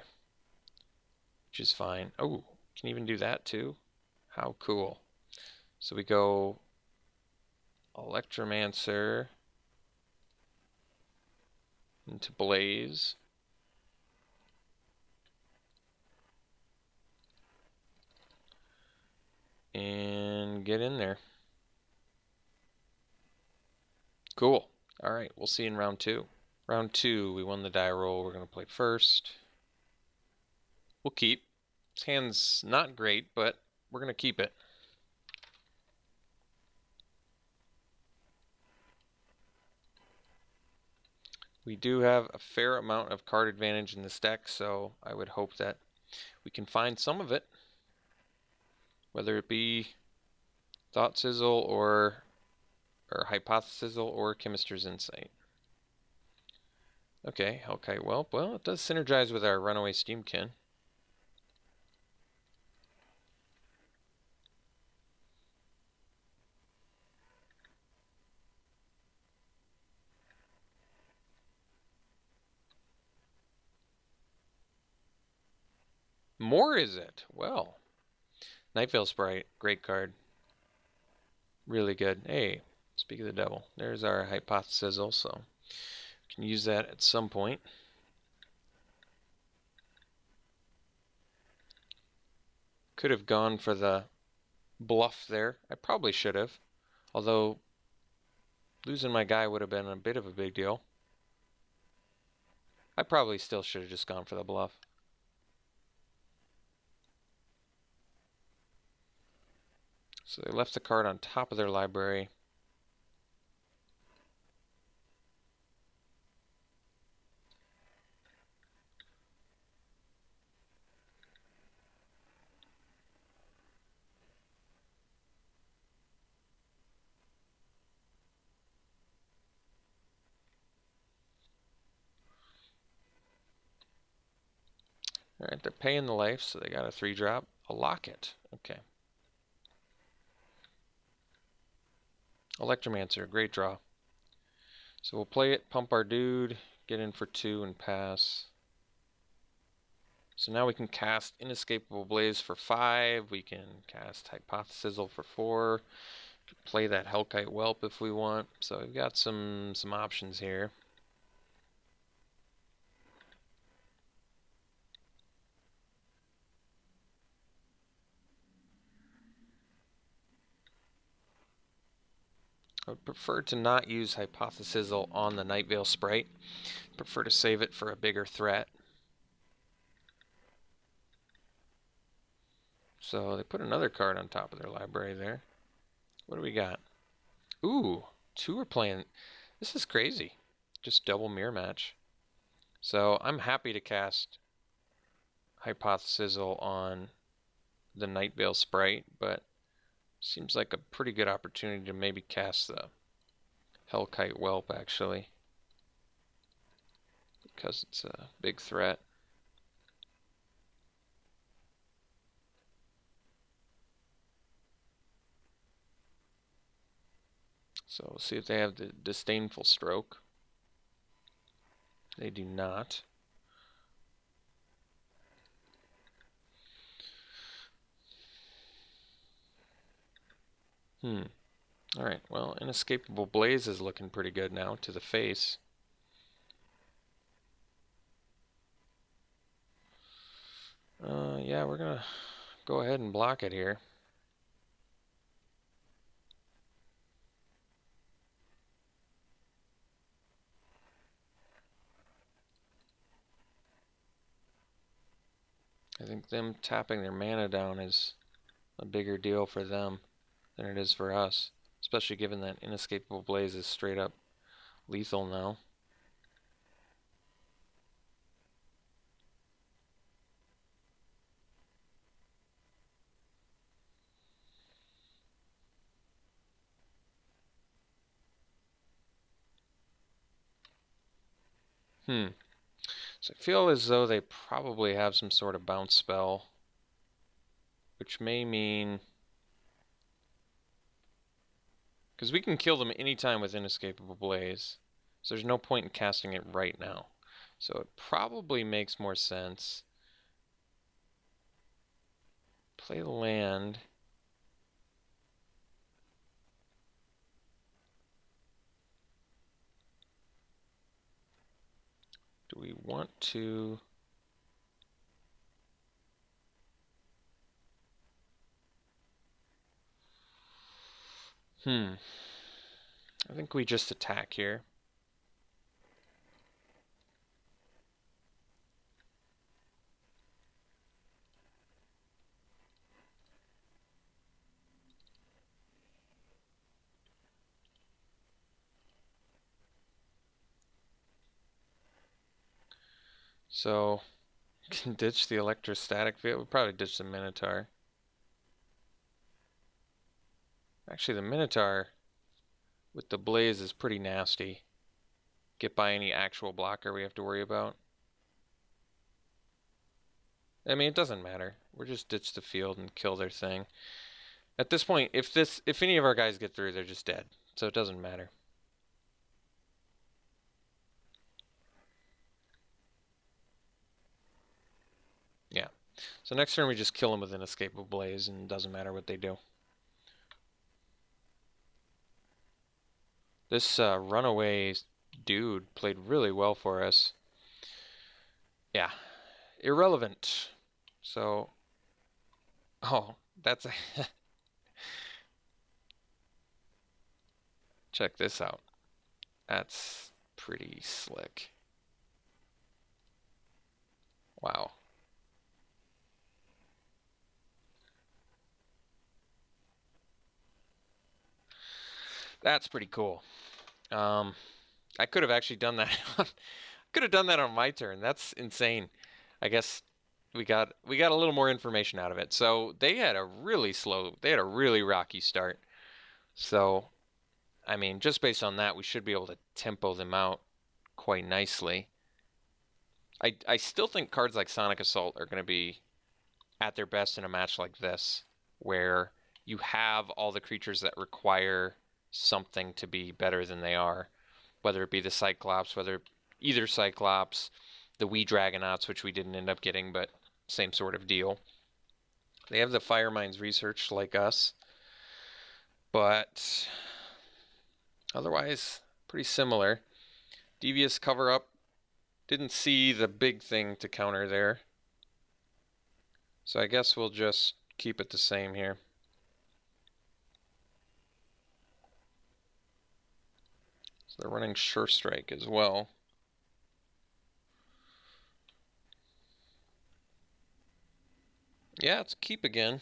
which is fine. Oh, can even do that too? How cool. So we go Electromancer into Blaze. And get in there. Cool. Alright, we'll see you in round 2. Round 2, we won the die roll. We're going to play first. We'll keep. This hand's not great, but we're going to keep it. We do have a fair amount of card advantage in this deck, so I would hope that we can find some of it. Whether it be Thought Sizzle or Hypothesizzle or Chemist's Insight. Okay, Hellkite Whelp. Well, it does synergize with our Runaway Steamkin. More is it? Well, Nightveil Sprite, great card. Really good. Hey, speak of the devil. There's our Hypothesizzle, so we can use that at some point. Could have gone for the bluff there. I probably should have. Although, losing my guy would have been a bit of a big deal. I probably still should have just gone for the bluff. So they left the card on top of their library. Alright, they're paying the life, so they got a 3-drop. A Locket. Okay. Electromancer, great draw. So we'll play it, pump our dude, get in for 2 and pass. So now we can cast Inescapable Blaze for 5. We can cast Hypothesizzle for 4. Play that Hellkite Whelp if we want. So we've got some options here. I would prefer to not use Hypothesizzle on the Nightveil Sprite. I prefer to save it for a bigger threat. So they put another card on top of their library there. What do we got? Ooh, 2 are playing. This is crazy. Just double mirror match. So I'm happy to cast Hypothesizzle on the Nightveil Sprite, but seems like a pretty good opportunity to maybe cast the Hellkite Whelp, actually, because it's a big threat. So we'll see if they have the Disdainful Stroke. They do not. Alright, well, Inescapable Blaze is looking pretty good now to the face. Yeah, we're gonna go ahead and block it here. I think them tapping their mana down is a bigger deal for them than it is for us, especially given that Inescapable Blaze is straight up lethal now. So I feel as though they probably have some sort of bounce spell, which may mean... because we can kill them anytime with Inescapable Blaze, so there's no point in casting it right now. So it probably makes more sense. Play the land. Do we want to... I think we just attack here. So, can ditch the electrostatic field. We'll probably ditch the Minotaur. Actually, the Minotaur with the Blaze is pretty nasty. Get by any actual blocker we have to worry about. I mean, it doesn't matter. We're just ditch the field and kill their thing. At this point, if any of our guys get through, they're just dead. So it doesn't matter. Yeah. So next turn we just kill them with an Inescapable Blaze, and it doesn't matter what they do. This runaway dude played really well for us. Yeah. Irrelevant. So... oh, that's... check this out. That's pretty slick. Wow. That's pretty cool. I could have actually done that. Could have done that on my turn. That's insane. I guess we got a little more information out of it. So they had a really rocky start. So, I mean, just based on that, we should be able to tempo them out quite nicely. I still think cards like Sonic Assault are going to be at their best in a match like this, where you have all the creatures that require something to be better than they are, whether it be the Cyclops, either Cyclops, the Wee Dragonauts, which we didn't end up getting, but same sort of deal. They have the Fire Mines researched like us, but otherwise pretty similar. Devious Cover Up, didn't see the big thing to counter there. So I guess we'll just keep it the same here. So they're running Sure Strike as well. Yeah, it's keep again.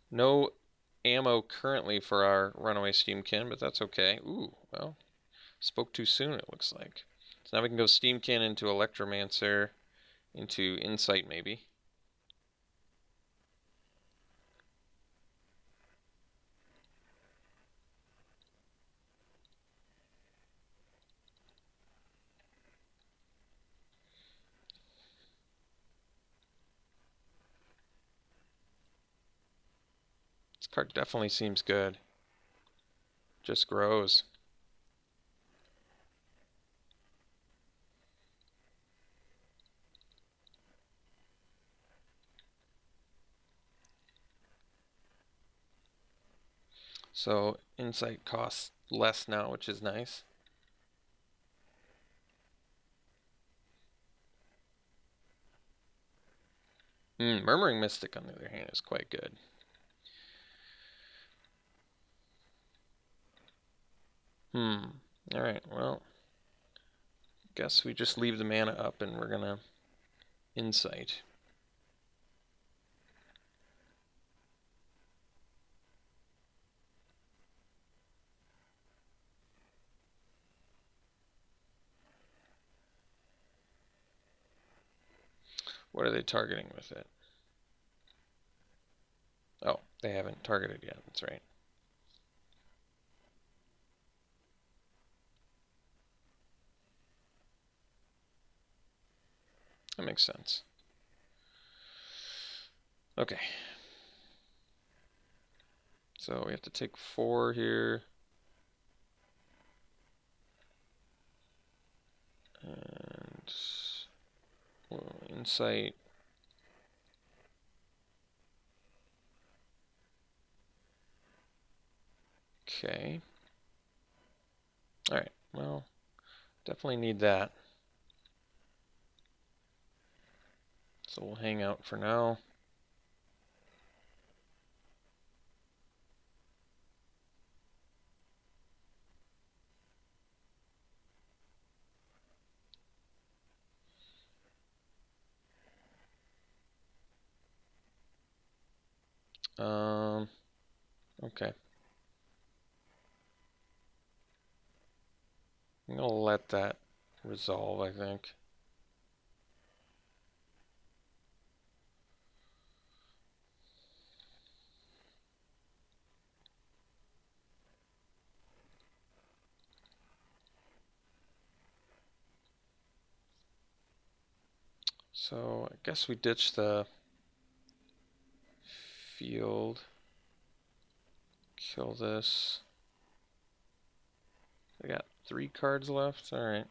No ammo currently for our Runaway Steamkin, but that's okay. Ooh, well, spoke too soon, it looks like. So now we can go Steamkin into Electromancer, into Insight maybe. This card definitely seems good. Just grows. So insight costs less now, which is nice. Murmuring Mystic, on the other hand, is quite good. Alright, well, guess we just leave the mana up and we're gonna insight. What are they targeting with it? Oh, they haven't targeted yet, that's right. That makes sense. Okay. So we have to take 4 here. And insight. Okay. Alright, well, definitely need that. So we'll hang out for now. Okay. I'm gonna let that resolve, I think. So I guess we ditch the field. Kill this. I got 3 cards left. Alright.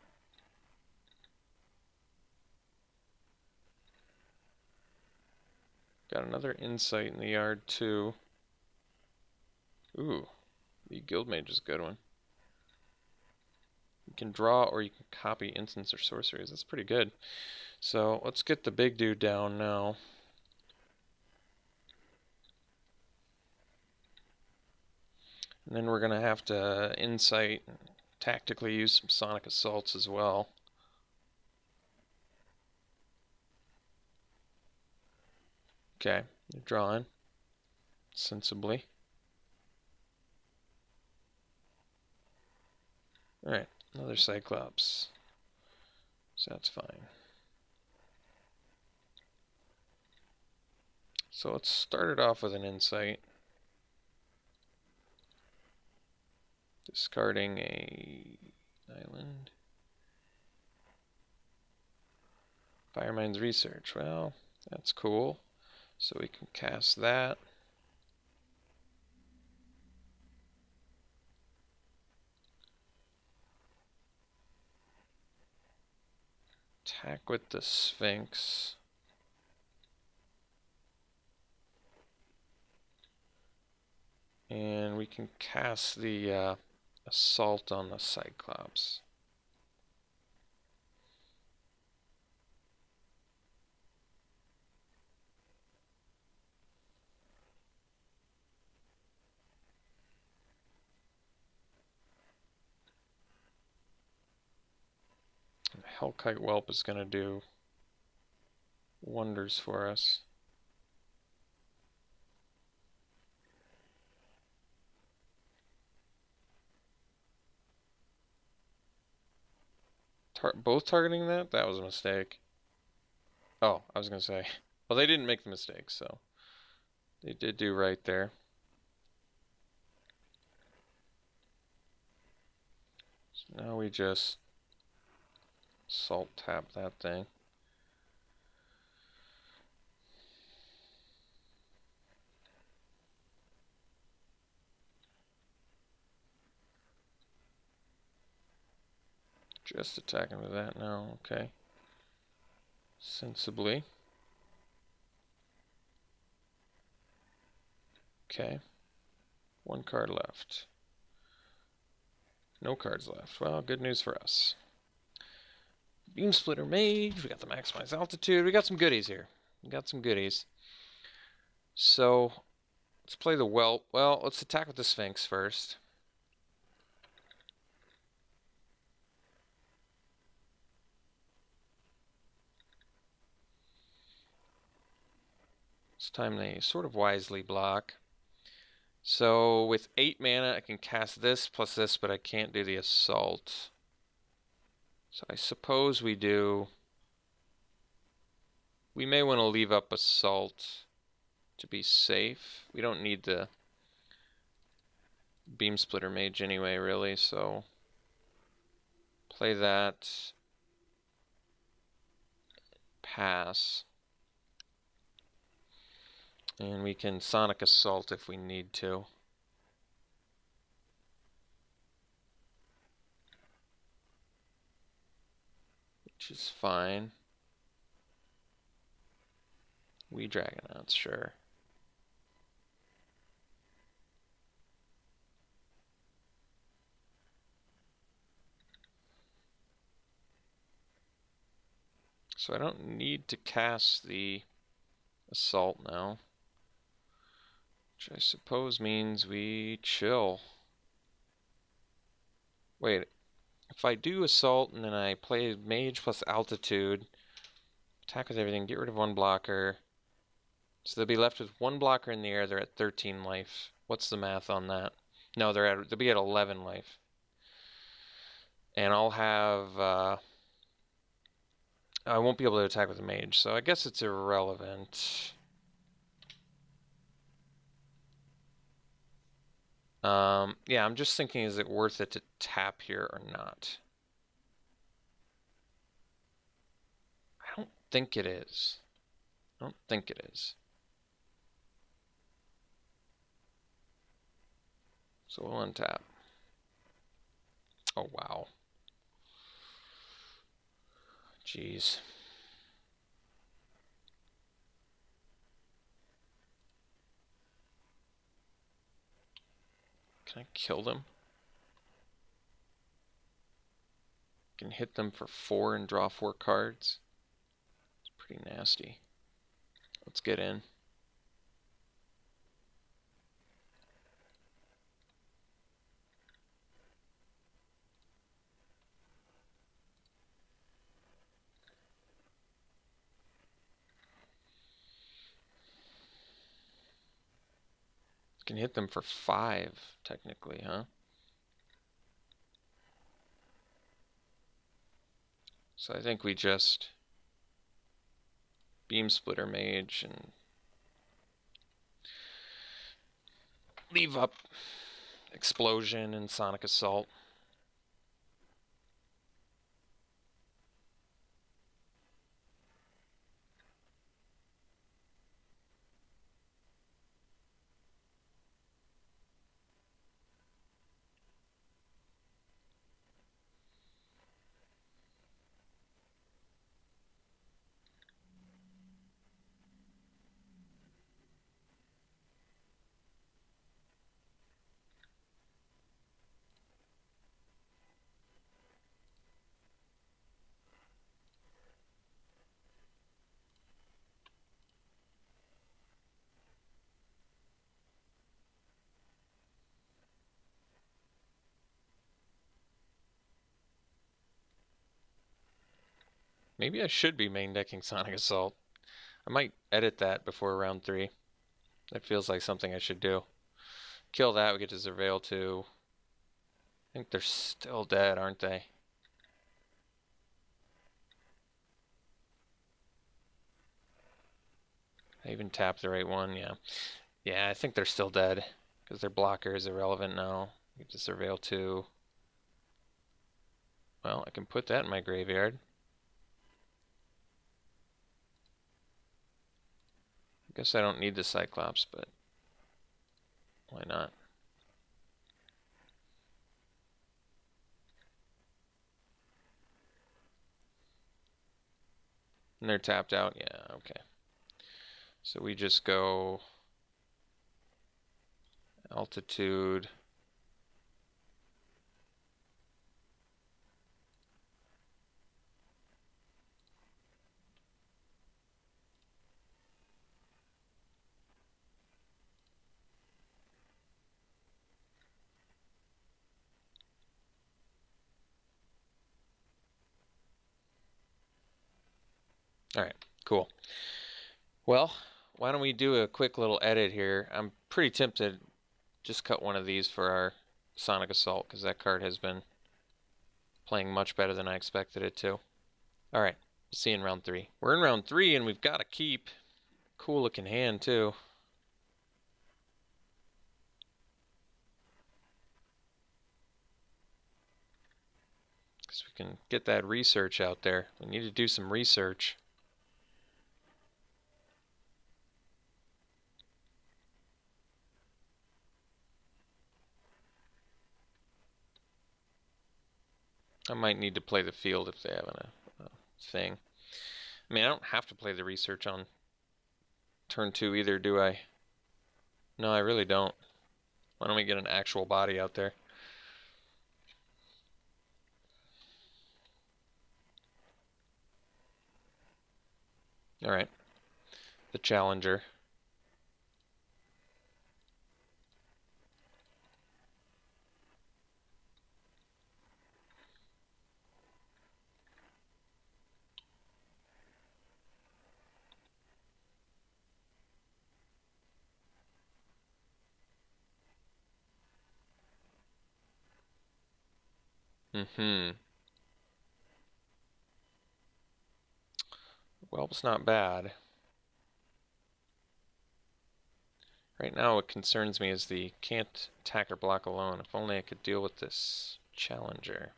Got another insight in the yard too. Ooh, the Guild Mage is a good one. You can draw or you can copy instants or sorceries. That's pretty good. So let's get the big dude down now. And then we're going to have to insight and tactically use some sonic assaults as well. Okay, you're drawing sensibly. Alright, another Cyclops. So that's fine. So let's start it off with an insight. Discarding a island. Firemind's Research. Well, that's cool. So we can cast that. Attack with the Sphinx. And we can cast the Assault on the Cyclops. Hellkite Whelp is going to do wonders for us. Both targeting that? That was a mistake. Oh, I was going to say. Well, they didn't make the mistake, so they did do right there. So now we just salt tap that thing. Just attacking with that now, okay. Sensibly. Okay. One card left. No cards left. Well, good news for us. Beam Splitter Mage. We got the Maximize Altitude. We got some goodies here. We got some goodies. So, let's play the Whelp. Well, let's attack with the Sphinx first. This time they sort of wisely block. So with 8 mana, I can cast this plus this, but I can't do the Assault. So I suppose we do... We may want to leave up Assault to be safe. We don't need the Beam Splitter Mage anyway, really, so... Play that. Pass. And we can Sonic Assault if we need to. Which is fine. We Dragonauts, sure. So I don't need to cast the Assault now. Which I suppose means we chill. Wait, if I do Assault and then I play Mage plus Altitude, attack with everything, get rid of one blocker. So they'll be left with one blocker in the air, they're at 13 life. What's the math on that? No, they'll be at 11 life. And I'll have... I won't be able to attack with a Mage, so I guess it's irrelevant. Yeah, I'm just thinking, is it worth it to tap here or not? I don't think it is. I don't think it is. So we'll untap. Oh, wow. Jeez. Can I kill them? Can hit them for 4 and draw 4 cards. It's pretty nasty. Let's get in. Can hit them for 5, technically, huh? So I think we just Beam Splitter Mage and leave up Explosion and Sonic Assault. Maybe I should be main decking Sonic Assault. I might edit that before round 3. That feels like something I should do. Kill that, we get to Surveil 2. I think they're still dead, aren't they? I even tapped the right one, yeah. Yeah, I think they're still dead, because their blocker is irrelevant now. We get to Surveil 2. Well, I can put that in my graveyard. I guess I don't need the Cyclops, but why not? And they're tapped out? Yeah, okay. So we just go Altitude. All right, cool. Well, why don't we do a quick little edit here? I'm pretty tempted to just cut one of these for our Sonic Assault because that card has been playing much better than I expected it to. All right, see you in round 3. We're in round 3 and we've got a keep. Cool looking hand too. Because we can get that research out there. We need to do some research. I might need to play the field if they have a thing. I mean, I don't have to play the research on turn 2 either, do I? No, I really don't. Why don't we get an actual body out there? All right. The Challenger. Well, it's not bad. Right now, what concerns me is the can't attack or block alone. If only I could deal with this Challenger.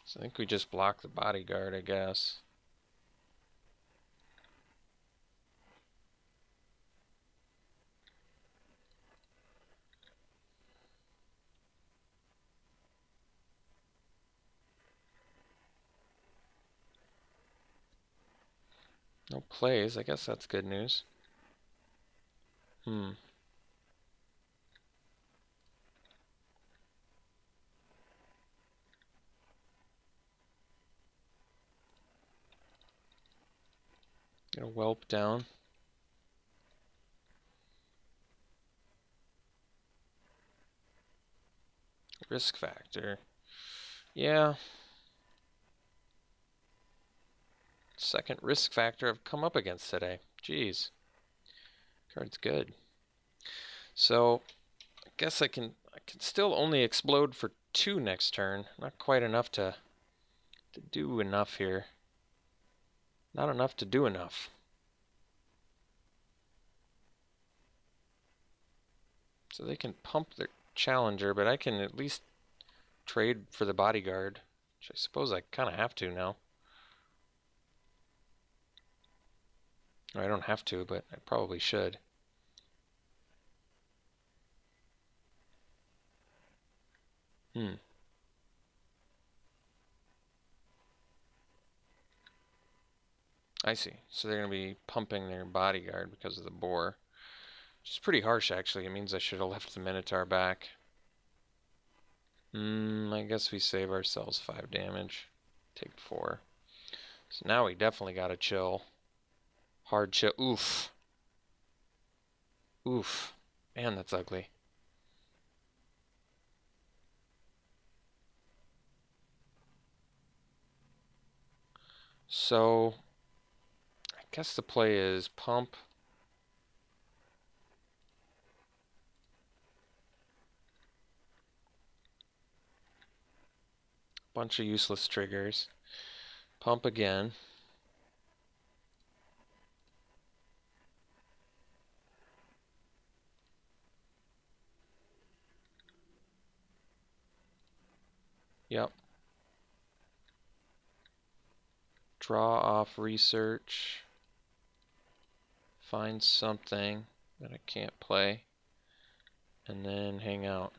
So I think we just block the bodyguard, I guess. No plays. I guess that's good news. Get a whelp down. Risk factor. Yeah. Second risk factor I've come up against today. Jeez. Card's good. So I guess I can still only explode for 2 next turn. Not quite enough to do enough here. Not enough to do enough. So they can pump their Challenger, but I can at least trade for the bodyguard, which I suppose I kind of have to now. Or I don't have to, but I probably should. I see. So they're going to be pumping their bodyguard because of the boar. Which is pretty harsh, actually. It means I should have left the Minotaur back. I guess we save ourselves 5 damage. Take 4. So now we definitely got to chill. Hard chill. Oof. Oof. Man, that's ugly. So, I guess the play is pump. Bunch of useless triggers. Pump again. Yep. Draw off research. Find something. that I can't play, and then hang out.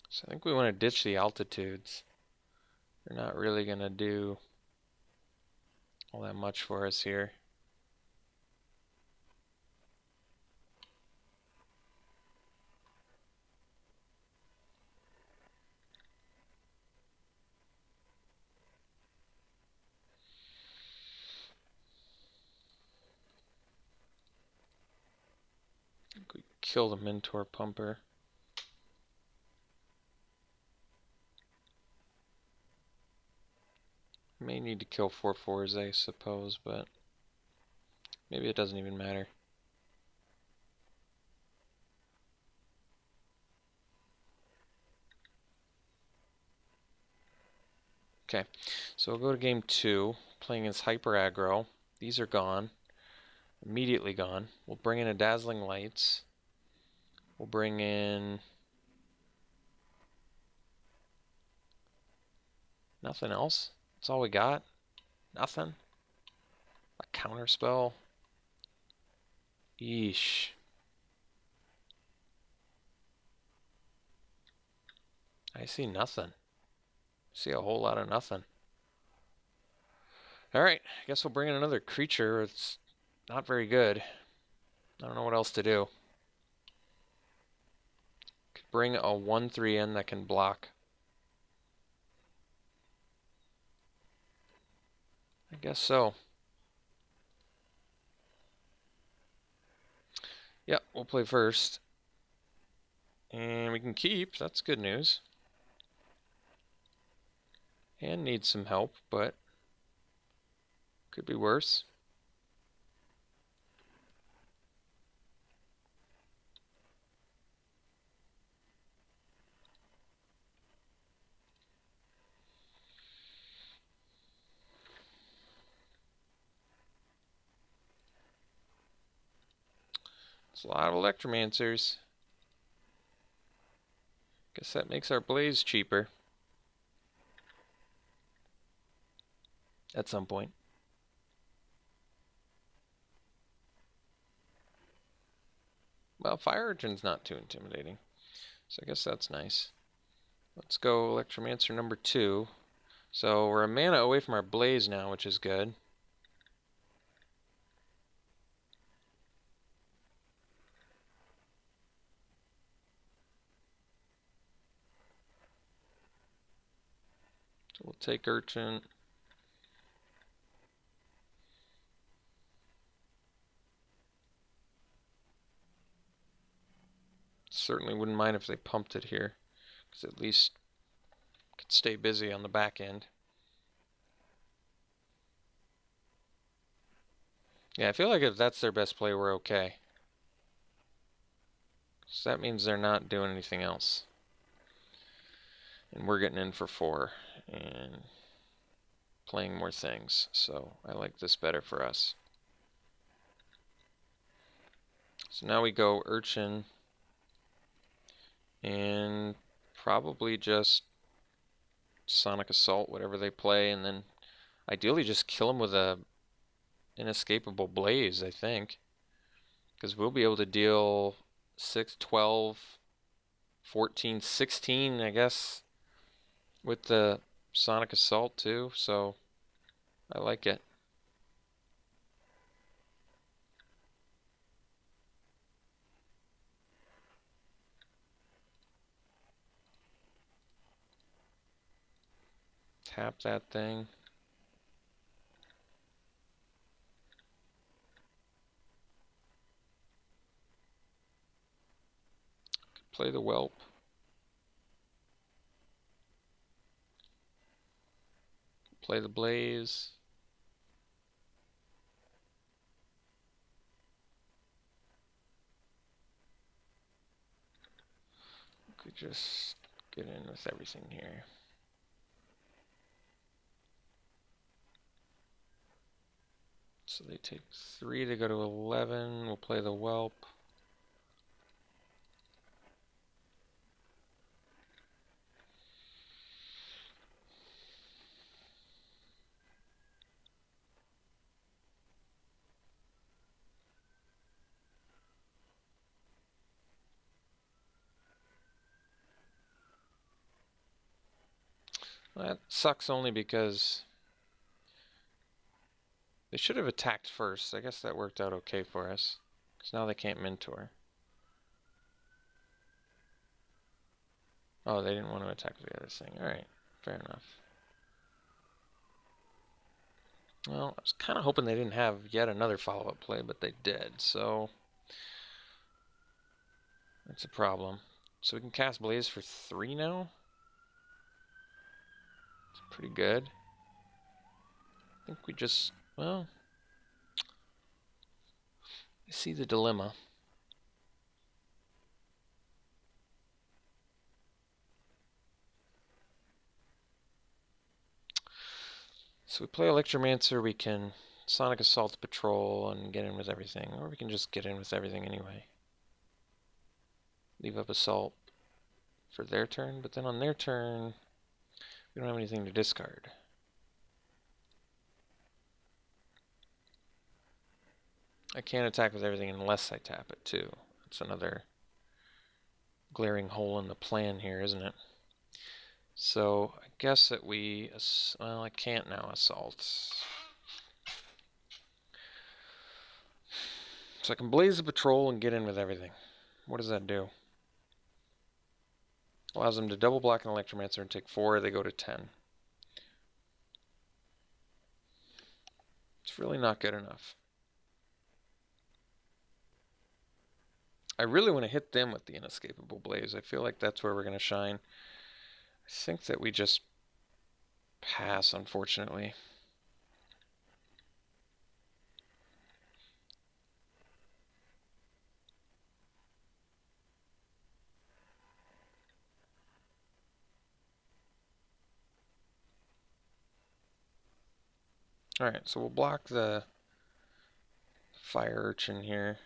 So I think we want to ditch the altitudes. They're not really going to do all that much for us here. I think we kill the Mentor Pumper. May need to kill 4/4s, I suppose, but maybe it doesn't even matter. Okay, so we'll go to game 2, playing as Hyper Aggro. These are gone, immediately gone. We'll bring in a Dazzling Lights. We'll bring in nothing else. That's all we got. Nothing. A counter spell. Yeesh. I see nothing. I see a whole lot of nothing. Alright, I guess we'll bring in another creature. It's not very good. I don't know what else to do. Could bring a 1/3 in that can block. I guess so. Yep, we'll play first. And we can keep, that's good news. And need some help, but could be worse. It's a lot of Electromancers. Guess that makes our Blaze cheaper. At some point. Well, Fire Urchin's not too intimidating. So I guess that's nice. Let's go Electromancer number 2. So we're a mana away from our Blaze now, which is good. So we'll take Urchin. Certainly wouldn't mind if they pumped it here, because at least could stay busy on the back end. Yeah, I feel like if that's their best play, we're okay. So that means they're not doing anything else. And we're getting in for 4 and playing more things. So I like this better for us. So now we go Urchin and probably just Sonic Assault, whatever they play, and then ideally just kill them with a Inescapable Blaze, I think. Because we'll be able to deal 6, 12, 14, 16, I guess, with the Sonic Assault too, so I like it. Tap that thing. Play the Whelp. Play the Blaze. Could just Get in with everything here. So they take 3, they go to 11. We'll play the Whelp. That sucks only because they should have attacked first. I guess that worked out okay for us. Because now they can't mentor. Oh, they didn't want to attack the other thing. Alright, fair enough. Well, I was kind of hoping they didn't have yet another follow-up play, but they did, so that's a problem. So we can cast Blaze for 3 now? It's pretty good. I think we just, well, I see the dilemma. So we play Electromancer, we can Sonic Assault Patrol and get in with everything, or we can just get in with everything anyway. Leave up Assault for their turn, but then on their turn, we don't have anything to discard. I can't attack with everything unless I tap it too. That's another glaring hole in the plan here, isn't it? So I guess that we, well, I can't now assault. So I can Blaze the Patrol and get in with everything. What does that do? Allows them to double block an Electromancer and take 4, they go to 10. It's really not good enough. I really want to hit them with the Inescapable Blaze. I feel like that's where we're going to shine. I think that we just pass, unfortunately. Alright, so we'll block the Fire Urchin here.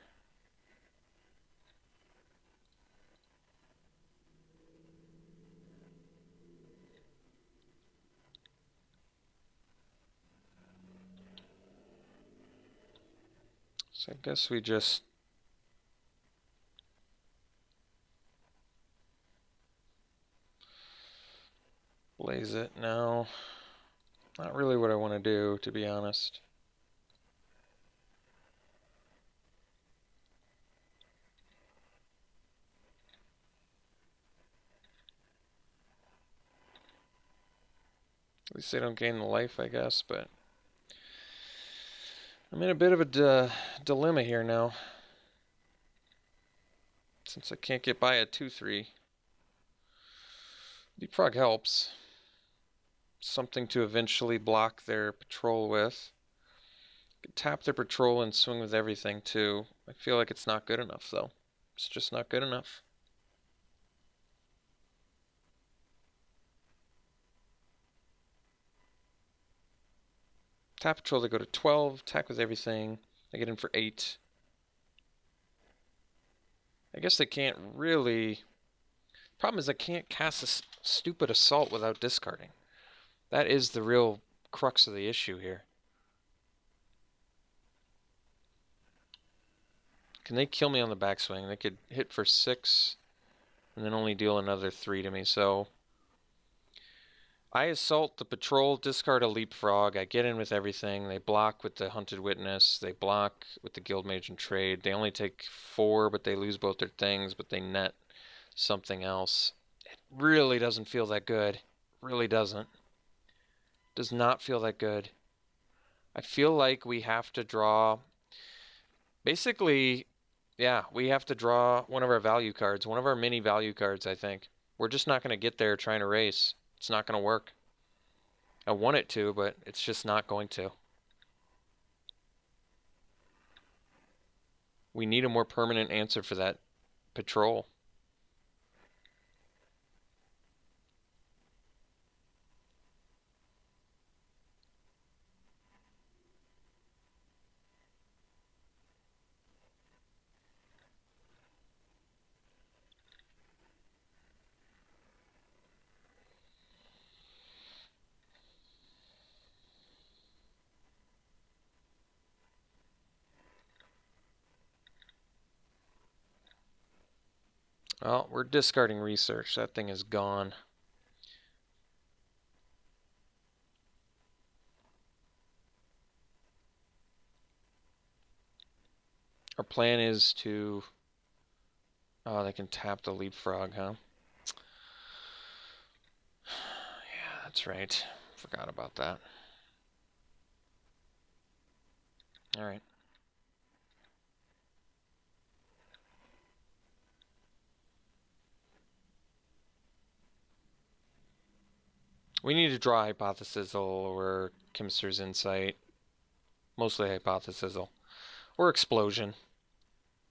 So I guess we just Blaze it now. Not really what I want to do, to be honest. At least they don't gain the life, I guess, but I'm in a bit of a dilemma here now. Since I can't get by a 2-3. Leapfrog helps. Something to eventually block their patrol with. Tap their patrol and swing with everything too. I feel like it's not good enough though. It's just not good enough. Tap patrol, they go to 12. Attack with everything. They get in for 8. I guess they can't really... Problem is I can't cast a stupid assault without discarding. That is the real crux of the issue here. Can they kill me on the backswing? They could hit for 6 and then only deal another 3 to me, so... I assault the patrol, discard a leapfrog, I get in with everything, they block with the Hunted Witness, they block with the Guildmage and Trade, they only take 4, but they lose both their things, but they net something else. It really doesn't feel that good. Really doesn't. Does not feel that good. I feel like we have to draw... Basically, yeah, we have to draw one of our value cards, one of our mini value cards, I think. We're just not going to get there trying to race. It's not going to work. I want it to, but it's just not going to. We need a more permanent answer for that patrol. Well, we're discarding research. That thing is gone. Our plan is to... Oh, they can tap the leapfrog, huh? Yeah, that's right. Forgot about that. Alright. We need to draw Hypothesizal or Chemist's Insight. Mostly Hypothesizal. Or Explosion.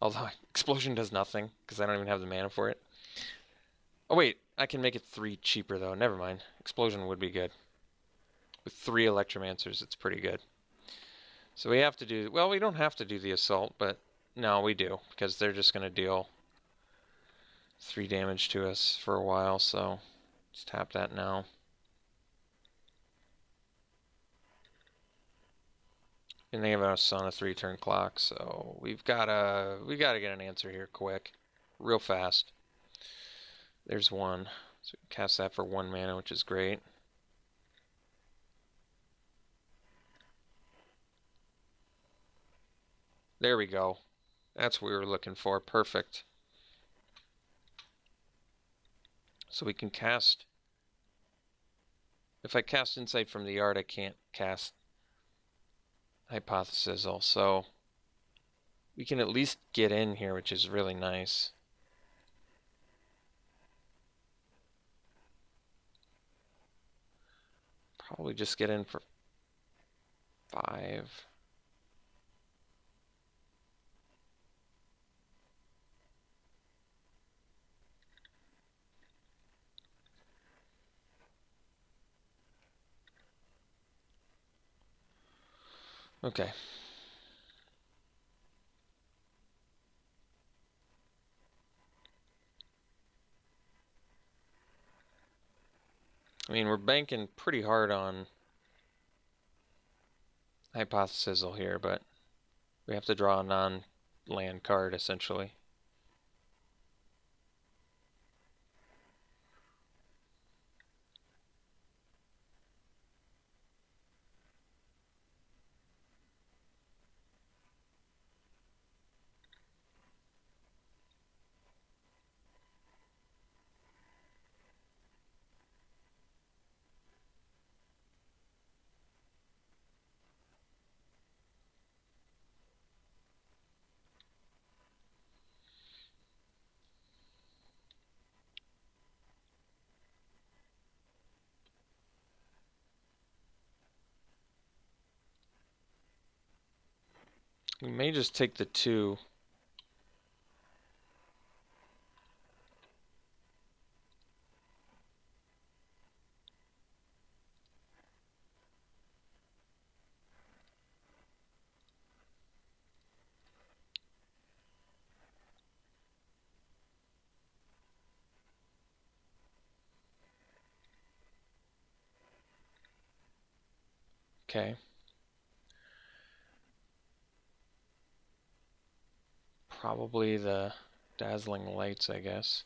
Although Explosion does nothing, because I don't even have the mana for it. Oh wait, I can make it 3 cheaper though. Never mind. Explosion would be good. With 3 Electromancers, it's pretty good. So we have to do... Well, we don't have to do the Assault, but... No, we do, because they're just going to deal 3 damage to us for a while, so... Let's tap that now. And they have us on a 3-turn clock, so we gotta get an answer here quick, real fast. There's one, so we can cast that for 1 mana, which is great. There we go. That's what we were looking for. Perfect. So we can cast. If I cast Insight from the yard, I can't cast Hypothesizal, so we can at least get in here, which is really nice. Probably just get in for 5. Okay. I mean, we're banking pretty hard on Hypothesizal here, but we have to draw a non-land card, essentially. We may just take the 2. Okay. Probably the Dazzling Lights, I guess.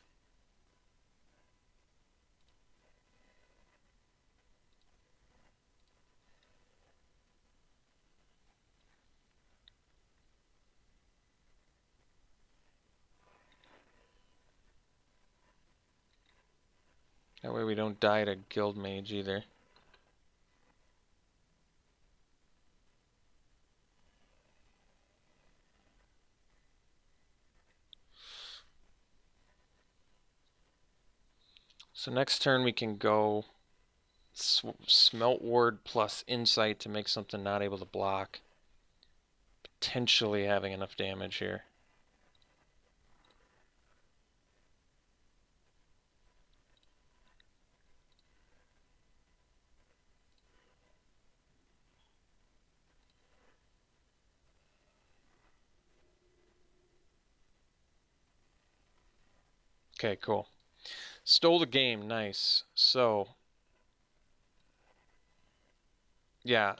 That way we don't die to Guild Mage either. So next turn we can go Smelt Ward plus Insight to make something not able to block. Potentially having enough damage here. Okay, cool. Stole the game, nice. So, yeah,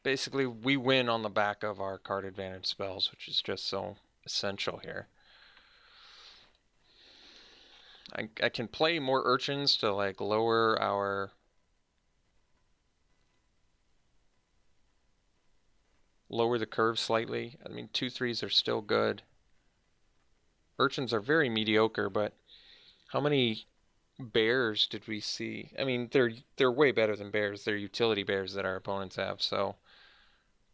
basically we win on the back of our card advantage spells, which is just so essential here. I can play more urchins to like lower the curve slightly. I mean, 2/3s are still good. Urchins are very mediocre, but how many bears did we see? I mean, they're way better than bears. They're utility bears that our opponents have. So,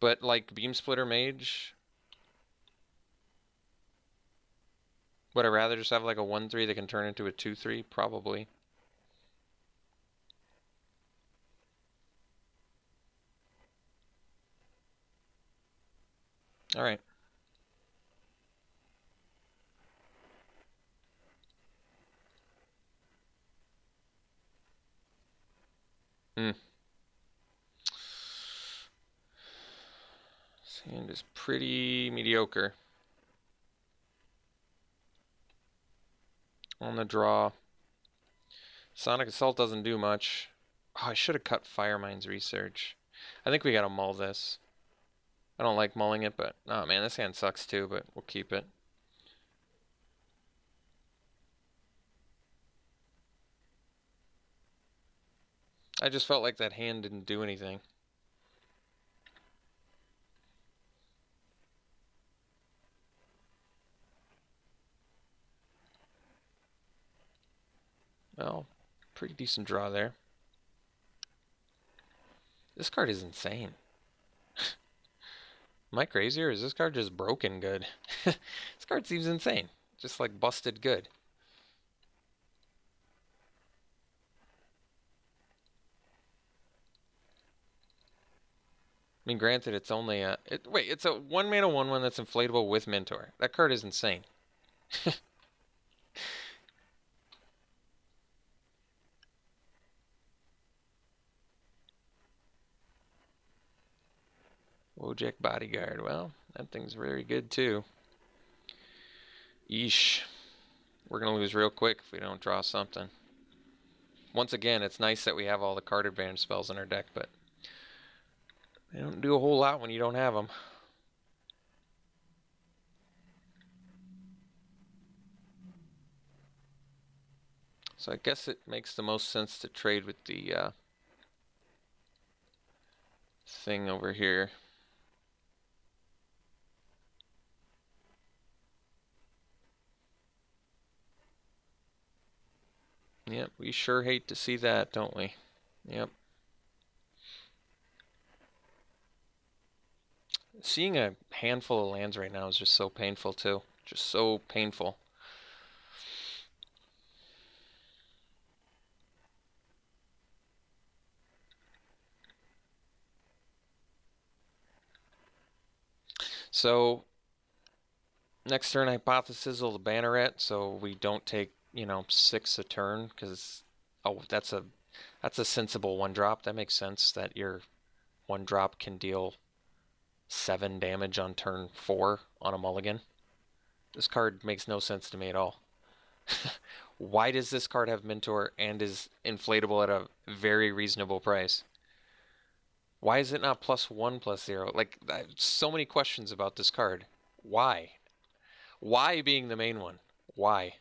but like Beam Splitter Mage, would I rather just have like a 1/3 that can turn into a 2/3? Probably. All right. Hmm. Sand is pretty mediocre. On the draw. Sonic Assault doesn't do much. Oh, I should have cut Firemine's Research. I think we gotta mull this. I don't like mulling it, but oh man, this hand sucks too, but we'll keep it. I just felt like that hand didn't do anything. Well, pretty decent draw there. This card is insane. Am I crazy or is this card just broken good? This card seems insane. Just like busted good. I mean, granted, it's only a... wait, it's a 1-mana 1/1 that's inflatable with Mentor. That card is insane. Wojak Bodyguard. Well, that thing's very good too. Yeesh. We're going to lose real quick if we don't draw something. Once again, it's nice that we have all the card advantage spells in our deck, but they don't do a whole lot when you don't have them. So I guess it makes the most sense to trade with the thing over here. Yep, we sure hate to see that, don't we? Yep. Seeing a handful of lands right now is just so painful too. Just so painful. So next turn, Hypothesis the Banneret, so we don't take 6 a turn because that's a sensible 1-drop. That makes sense that your 1-drop can deal 7 damage on turn 4 on a mulligan. This card makes no sense to me at all. Why does this card have Mentor and is inflatable at a very reasonable price? Why is it not +1/+0? Like, so many questions about this card. Why? Why being the main one? Why?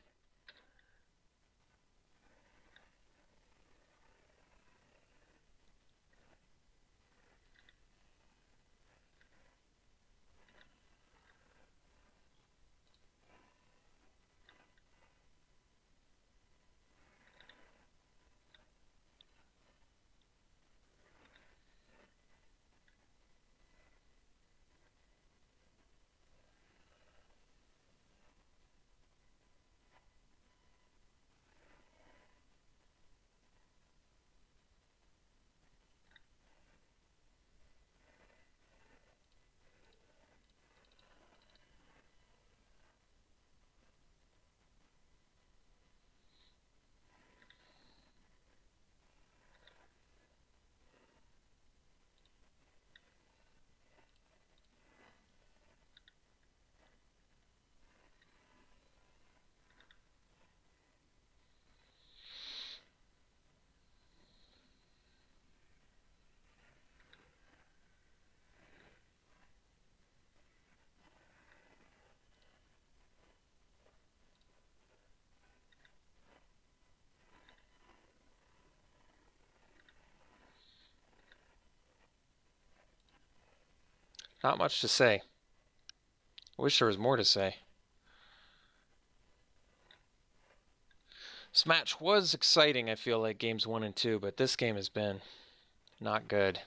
Not much to say. I wish there was more to say. This match was exciting, I feel like, games 1 and 2, but this game has been not good.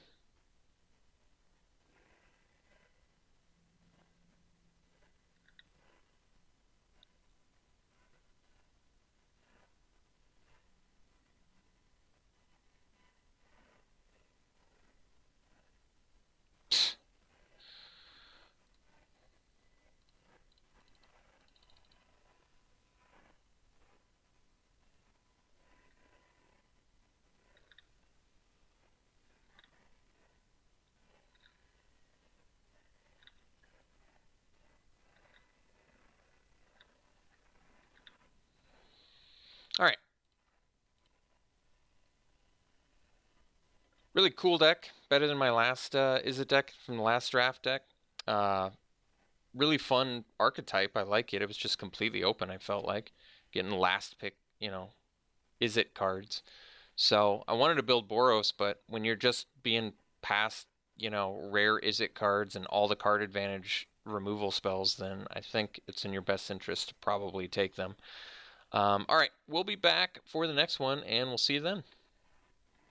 All right. Really cool deck. Better than my last Izzet deck from the last draft deck. Really fun archetype. I like it. It was just completely open, I felt like. Getting last pick, Izzet cards. So I wanted to build Boros, but when you're just being past, rare Izzet cards and all the card advantage removal spells, then I think it's in your best interest to probably take them. All right, we'll be back for the next one, and we'll see you then.